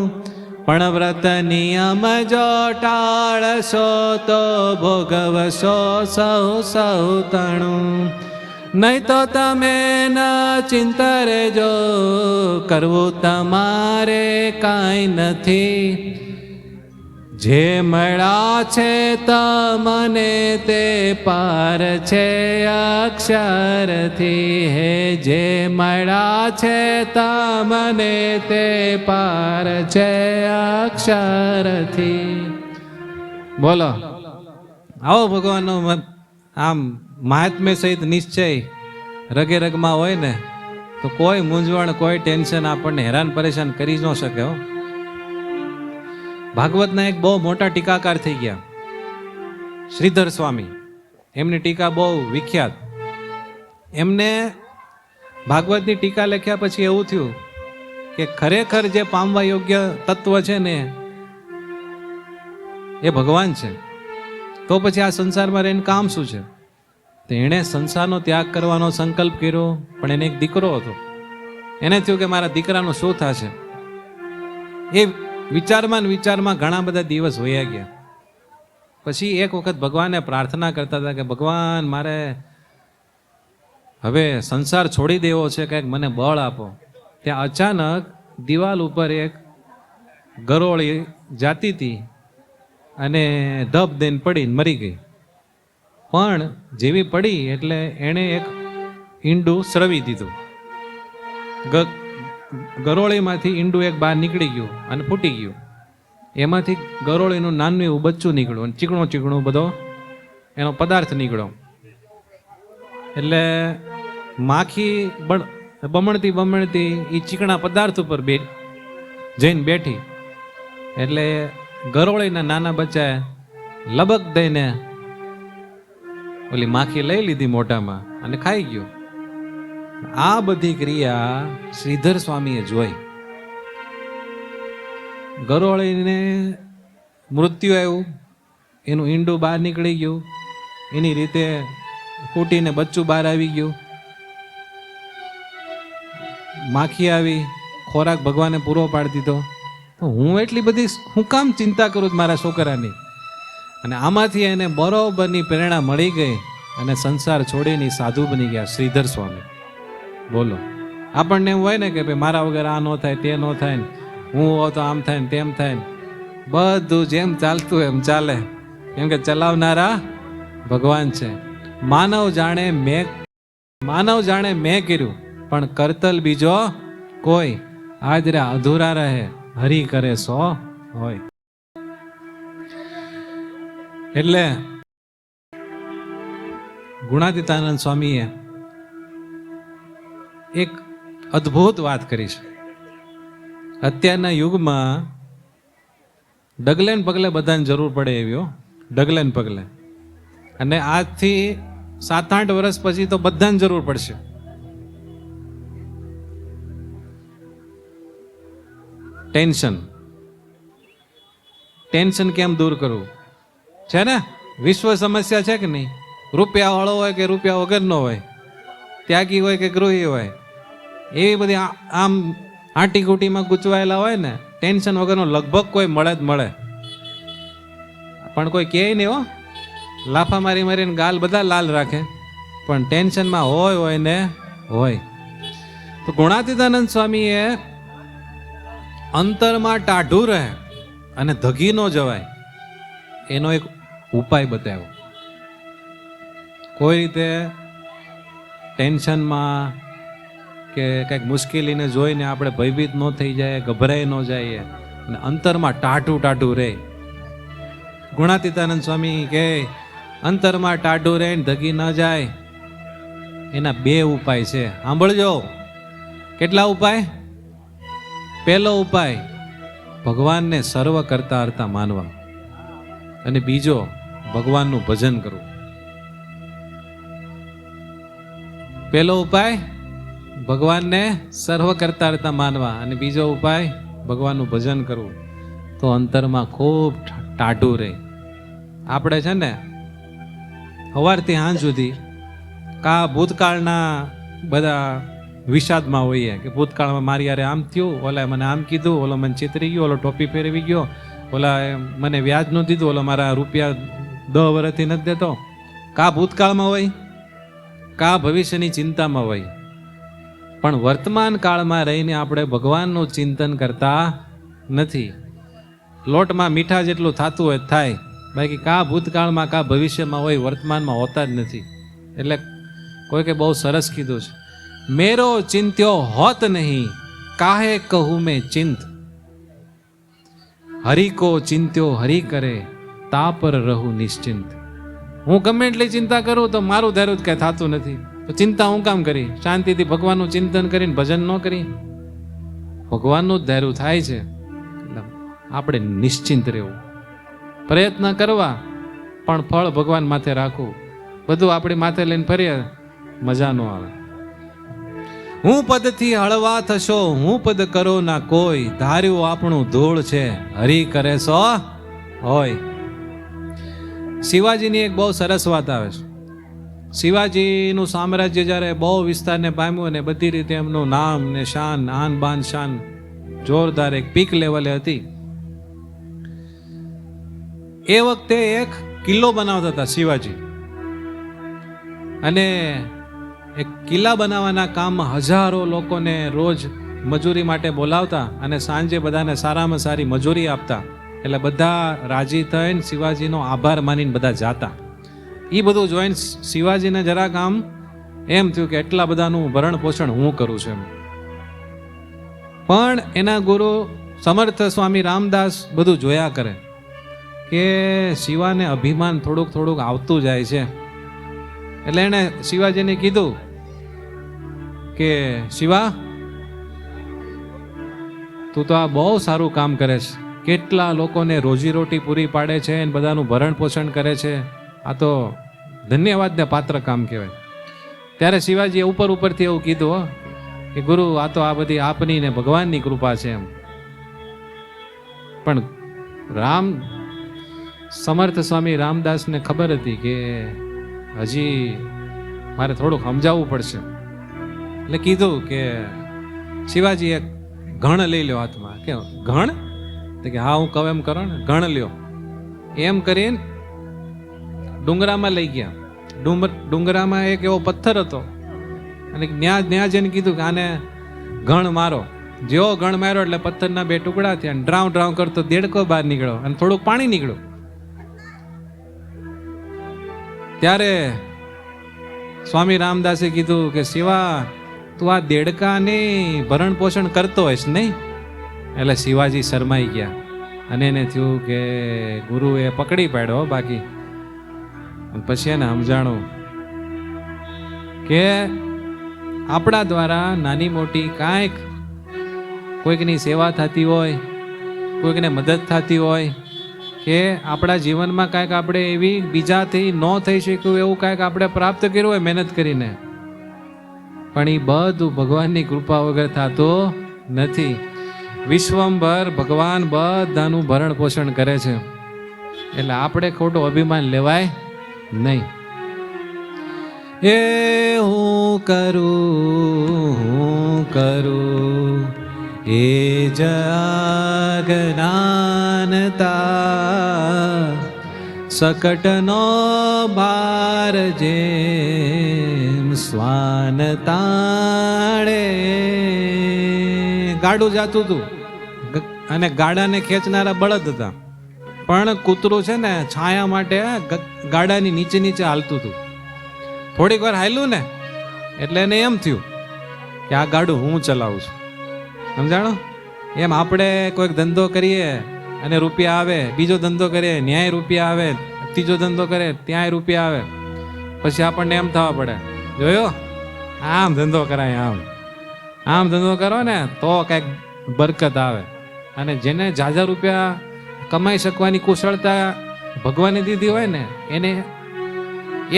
પણ વ્રત નિયમ જો ટાળશો તો ભોગવશો સૌ સૌ તણું. નહીં તો તમે ન ચિંતરેજો, કરવું તમારે કાંઈ નથી. જે મળ્યા છે તમને તે પાર છે અક્ષરથી, હે જે મળ્યા છે તમને તે પાર છે અક્ષરથી. બોલો, આવો ભગવાનનો આમ મહાત્મ્ય સહિત નિશ્ચય રગે રગમાં હોય ને તો કોઈ મૂંઝવણ, કોઈ ટેન્શન આપણને હેરાન પરેશાન કરી ન શકે. હો, ભાગવતના એક બહુ મોટા ટીકાકાર થઈ ગયા શ્રીધર સ્વામી. એમની ટીકા બહુ વિખ્યાત. એમને ભાગવતની ટીકા લખ્યા પછી એવું થયું કે ખરેખર જે પામવા યોગ્ય તત્વ છે ને એ ભગવાન છે, તો પછી આ સંસારમાં રહીને કામ શું છે? તો એણે સંસારનો ત્યાગ કરવાનો સંકલ્પ કર્યો, પણ એને એક દીકરો હતો. એને થયું કે મારા દીકરાનું શું થશે. એ વિચારમાં ઘણા બધા દિવસ વયા ગયા. પછી એક વખત ભગવાનને પ્રાર્થના કરતા હતા કે ભગવાન, મારે હવે સંસાર છોડી દેવો છે, કંઈક મને બળ આપો. ત્યાં અચાનક દિવાલ ઉપર એક ગરોળી જાતી હતી અને ધબ દઈને પડીને મરી ગઈ. પણ જેવી પડી એટલે એણે એક ઈંડું સળવી દીધું. ગરોળીમાંથી ઈંડું એક બહાર નીકળી ગયું અને ફૂટી ગયું. એમાંથી ગરોળીનું નાનું એવું બચ્ચું નીકળ્યું અને ચીકણો ચીકણો બધો એનો પદાર્થ નીકળ્યો. એટલે માખી બમણતી એ ચીકણા પદાર્થ ઉપર જઈને બેઠી. એટલે ગરોળીના નાના બચ્ચાએ લબક દઈને ઓલી માખી લઈ લીધી મોઢામાં અને ખાઈ ગયો. આ બધી ક્રિયા શ્રીધર સ્વામીએ જોઈ. ગરોળીને મૃત્યુ આવ્યું, એનું ઈંડું બહાર નીકળી ગયું, એની રીતે ફૂટીને બચ્ચું બહાર આવી ગયું. માખી આવી, ખોરાક ભગવાને પૂરો પાડી દીધો. તો હું એટલી બધી હું કામ ચિંતા કરું મારા છોકરાની? અને આમાંથી એને બરોબરની પ્રેરણા મળી ગઈ અને સંસાર છોડીને સાધુ બની ગયા શ્રીધર સ્વામી. બોલો, આપણને એમ હોય ને કે ભાઈ મારા વગર આ ન થાય, તે ન થાય ને, હું હો તો આમ થાય ને તેમ થાય ને. બધું જેમ ચાલતું એમ ચાલે, કેમ કે ચલાવનારા ભગવાન છે. માનવ જાણે મેં કર્યું, પણ કરતલ બીજો કોઈ. હાજરે અધૂરા રહે, હરી કરે સો હોય. એટલે ગુણાતીતાનંદ સ્વામીએ એક અદ્ભુત વાત કરી છે. અત્યારના યુગમાં ડગલે ને પગલે બધાને જરૂર પડે એવી હો, ડગલે ને પગલે. અને આજથી 7-8 વર્ષ પછી તો બધાને જરૂર પડશે. ટેન્શન કેમ દૂર કરવું છે ને? વિશ્વ સમસ્યા છે કે નહીં? રૂપિયા વાળો હોય કે રૂપિયા વગરનો હોય, ત્યાગી હોય કે ગૃહી હોય, એવી બધી આમ આંટી કુટીમાં ગૂંચવાયેલા હોય ને, ટેન્શન વગરનો લગભગ કોઈ મળે જ મળે. પણ કોઈ કહે નહીં હો, લાફા મારી મારીને ગાલ બધા લાલ રાખે, પણ ટેન્શનમાં હોય ને હોય. તો ગુણાતીતાનંદ સ્વામીએ અંતરમાં ટાઢું રહે અને ધગી ન જવાય એનો એક ઉપાય બતાવ્યો. કોઈ રીતે ટેન્શનમાં કે કંઈક મુશ્કેલીને જોઈને આપણે ભયભીત ન થઈ જાય, ગભરાઈ ન જઈએ અને અંતરમાં ટાઢું રહે. ગુણાતીતાનંદ સ્વામી કહે અંતરમાં ટાઢું રહે ને ધગી ન જાય એના 2 ઉપાય છે. સાંભળજો. કેટલા ઉપાય? પહેલો ઉપાય ભગવાનને સર્વ કરતા હરતા માનવા, અને બીજો ભગવાનનું ભજન કરવું. પહેલો ઉપાય ભગવાનને સર્વ કરતા હરતા માનવા, અને બીજો ઉપાય ભગવાનનું ભજન કરવું. તો અંતરમાં ખૂબ ટાઢું રહે. આપણે છે ને સવારથી સાંજ સુધી કા ભૂતકાળના બધા વિષાદમાં હોઈએ કે ભૂતકાળમાં મારી યારે આમ થયું, ઓલા મને આમ કીધું, ઓલો મને ચેતરી ગયો, ઓલો ટોપી ફેરવી ગયો, ઓલા મને વ્યાજ ન દીધું, ઓલો મારા રૂપિયા 10 વર્ષથી નથી દેતો. કા ભૂતકાળમાં હોય, કા ભવિષ્યની ચિંતામાં હોય. પણ વર્તમાન કાળમાં રહીને આપણે ભગવાનનું ચિંતન કરતા નથી. લોટમાં મીઠા જેટલું થતું હોય થાય, બાકી કા ભૂતકાળમાં કા ભવિષ્યમાં હોય, વર્તમાનમાં હોતા જ નથી. એટલે કોઈ કે બહુ સરસ કીધું છે, મેરો ચિંત્યો હોત નહીં કાહે કહું મેં ચિંત, હરિ કો ચિંત્યો હરિ કરે તા પર રહું નિશ્ચિંત. હું ગમે એટલી ચિંતા કરું તો મારું ધાર્યું જ કઈ થતું નથી, તો ચિંતા હું કામ કરી? શાંતિથી ભગવાનનું ચિંતન કરીને ભજન ન કરી ભગવાનનું જ ધાર્યું થાય છે. આપણે નિશ્ચિંત રહેવું, પ્રયત્ન કરવા, પણ ફળ ભગવાન માથે રાખવું. બધું આપણી માથે લઈને ફરીએ મજા ન આવે. હું પદથી હળવા થશો, હું પદ કરો ના કોઈ, ધાર્યું આપણું ધૂળ છે હરિ કરે સો હોય. શિવાજીની એક બહુ સરસ વાત આવે છે. શિવાજીનું સામ્રાજ્ય જ્યારે બહુ વિસ્તારને પામ્યું અને બધી રીતે એમનું નામ ને શાન, આન બાન શાન જોરદાર એક પીક લેવલે હતી. એ વખતે એક કિલ્લો બનાવતા હતા શિવાજી, અને એક કિલ્લા બનાવવાના કામમાં હજારો લોકોને રોજ મજૂરી માટે બોલાવતા અને સાંજે બધાને સારામાં સારી મજૂરી આપતા. એટલે બધા રાજી થઈને શિવાજીનો આભાર માનીને બધા જાતા. એ બધું જોઈને શિવાજીને જરાક આમ એમ થયું કે એટલા બધાનું ભરણ પોષણ હું કરું છું એમ. પણ એના ગુરુ સમર્થ સ્વામી રામદાસ બધું જોયા કરે કે શિવાને અભિમાન થોડુંક આવતું જાય છે. એટલે એણે શિવાજીને કીધું કે શિવા, તું તો આ બહુ સારું કામ કરે છે, કેટલા લોકોને રોજીરોટી પૂરી પાડે છે અને બધાનું ભરણ પોષણ કરે છે, આ તો ધન્યવાદને પાત્ર કામ કહેવાય. ત્યારે શિવાજીએ ઉપરથી એવું કીધું કે ગુરુ, આ તો આ બધી આપની ને ભગવાનની કૃપા છે એમ. પણ સમર્થ સ્વામી રામદાસને ખબર હતી કે હજી મારે થોડુંક સમજાવવું પડશે. એટલે કીધું કે શિવાજી એક ઘણ લઈ લ્યો હાથમાં. કે ઘણ? તો કે હા, હું કહું એમ કરો ને, ઘણ લ્યો. એમ કરીને ડુંગરામાં લઈ ગયા. ડુંગરામાં એક એવો પથ્થર હતો અને ત્યાં જઈને કીધું કે આને ઘણ મારો. જેવો ઘણ માર્યો એટલે પથ્થરના 2 ટુકડા થયા, ડ્રાવ ડ્રાવ કરતો દેડકો બહાર નીકળ્યો અને થોડુંક પાણી નીકળ્યું. ત્યારે સ્વામી રામદાસે કીધું કે શિવા, તું આ દેડકાને ભરણ પોષણ કરતો હોઈશ નહીં? એટલે શિવાજી શરમાઈ ગયા અને એને થયું કે ગુરુએ પકડી પાડ્યો બાકી. પછી એને સમજાણું કે આપણા દ્વારા નાની મોટી કાંઈક કોઈકની સેવા થતી હોય, કોઈકને મદદ થતી હોય, કે આપણા જીવનમાં કાંઈક આપણે એવી બીજાથી ન થઈ શક્યું એવું કાંઈક આપણે પ્રાપ્ત કર્યું હોય મહેનત કરીને, પણ એ બધું ભગવાનની કૃપા વગર થતું નથી. વિશ્વંભર ભગવાન બધાનું ભરણ પોષણ કરે છે, એટલે આપણે ખોટું અભિમાન લેવાય નહીં. એ હું કરું એ જ અજ્ઞાનતા, સકટનો ભાર જેમ શ્વાન તાણે. ગાડું જાતું હતું અને ગાડાને ખેંચનારા બળદ હતા, પણ કૂતરું છે ને છાયા માટે ગાડાની નીચે નીચે હાલતું હતું. થોડીક વાર હાલ્યું ને એટલે એને એમ થયું કે આ ગાડું હું ચલાવું છું. સમજાણો? એમ આપણે કોઈક ધંધો કરીએ અને રૂપિયા આવે, બીજો ધંધો કરીએ ન્યાય રૂપિયા આવે, ત્રીજો ધંધો કરે ત્યાંય રૂપિયા આવે, પછી આપણને એમ થવા પડે, જોયો આમ ધંધો કરાય, આમ ધંધો કરો ને તો કંઈક બરકત આવે. અને જેને ઝાઝા રૂપિયા કમાઈ શકવાની કુશળતા ભગવાને દીધી હોય ને, એને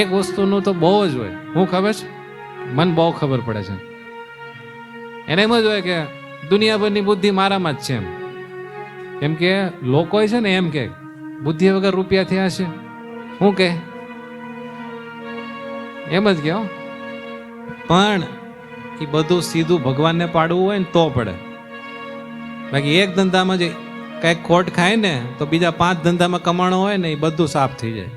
એક વસ્તુનું તો બહુ જ હોય. હું ખબર છે, મને બહુ ખબર પડે છે. એને એમ જ હોય કે દુનિયાભરની બુદ્ધિ મારામાં જ છે એમ કે લોકો છે ને એમ કે બુદ્ધિ વગર રૂપિયા થયા છે. હું કે એમ જ કે પણ એ બધું સીધું ભગવાનને પાડવું હોય ને તો પડે. બાકી એક ધંધામાં જે કંઈક ખોટ ખાય ને તો બીજા 5 ધંધામાં કમાણો હોય ને એ બધું સાફ થઈ જાય.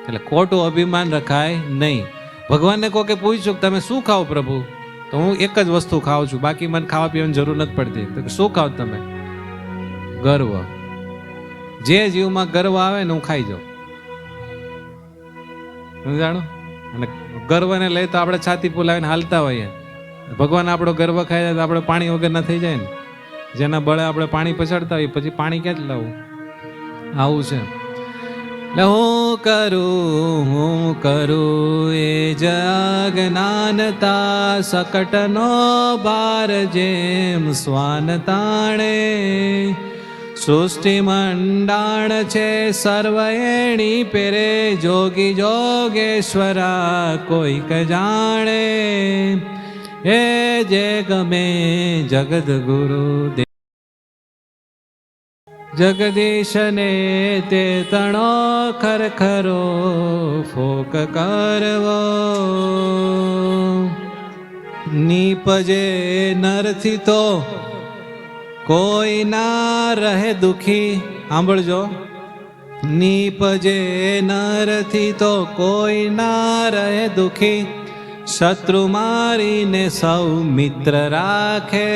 એટલે ખોટું અભિમાન રખાય નહીં. ભગવાનને કોકે પૂછ્યું કે તમે શું ખાઓ પ્રભુ? તો હું એક જ વસ્તુ ખાઉં છું, બાકી મને ખાવા પીવાની જરૂર નથી પડતી. તો શું ખાવ તમે? ગર્વ. જે જીવમાં ગર્વ આવે ને હું ખાઈ જાઉં. સમજાણું? અને ગર્વને લઈ તો આપણે છાતી ફૂલાવીને હાલતા હોઈએ. ભગવાન આપણો ગર્વ ખાઈ જાય તો આપણે પાણી વગર ના થઈ જાય ને. જેના બળે આપણે પાણી પછાડતા હોઈએ પછી પાણી ક્યાંથી લાવવું? આવું છે. એટલે હું કરું એ જ અજ્ઞાનતા, સકટનો ભાર જેમ શ્વાન તાણે. સૃષ્ટિ મંડાણ છે સર્વ એણી પેરે, જોગી જોગેશ્વરા કોઈક જાણે. એ જે ગમે જગદ ગુરુ દે, જગદીશને તે તણો ખરખરો ફોક કરવો. નીપજે નરથી તો કોઈ ના રહે દુખી. સાંભળજો, નીપજે નરથી તો કોઈ ના રહે દુખી, શત્રુ મારીને સૌ મિત્ર રાખે.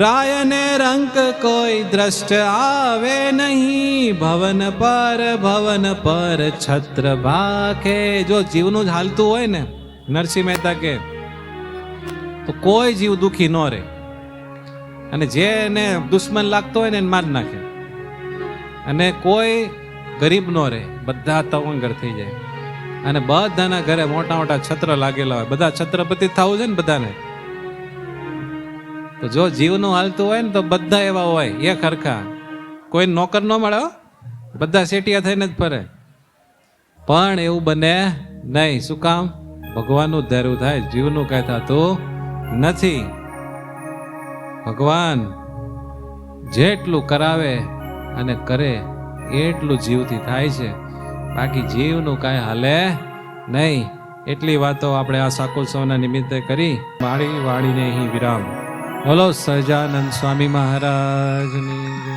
રાયને રંક કોઈ દ્રષ્ટ આવે નહીં, ભવન પર છત્ર ભાખે. જો જીવનું જ હાલતું હોય ને, નરસિંહ મહેતા કે, તો કોઈ જીવ દુખી ન રહે. અને જેને દુશ્મન લાગતો હોય ને એને માર નાખે. અને કોઈ ગરીબ ન રહે, બધા તવંગર થઈ જાય. અને બધાના ઘરે મોટા મોટા છત્ર લાગેલા હોય. બધા છત્રપતિ થવું છે ને બધાને. તો જો જીવનું હાલતું હોય ને તો બધા એવા હોય, એક હરખા. કોઈ નોકર ન મળે, બધા સેટિયા થઈને જ ફરે. પણ એવું બને નહીં. શું કામ? ભગવાનનું ધાર્યું થાય, જીવનું કઈ થતું નથી. ભગવાન જેટલું કરાવે અને કરે એટલું જીવથી થાય છે, બાકી જીવનું કાંઈ હાલે નહીં. એટલી વાતો આપણે આ શાકોત્સવના નિમિત્તે કરી. વાળીને અહીં વિરામ. બોલો સહજાનંદ સ્વામી મહારાજની જય.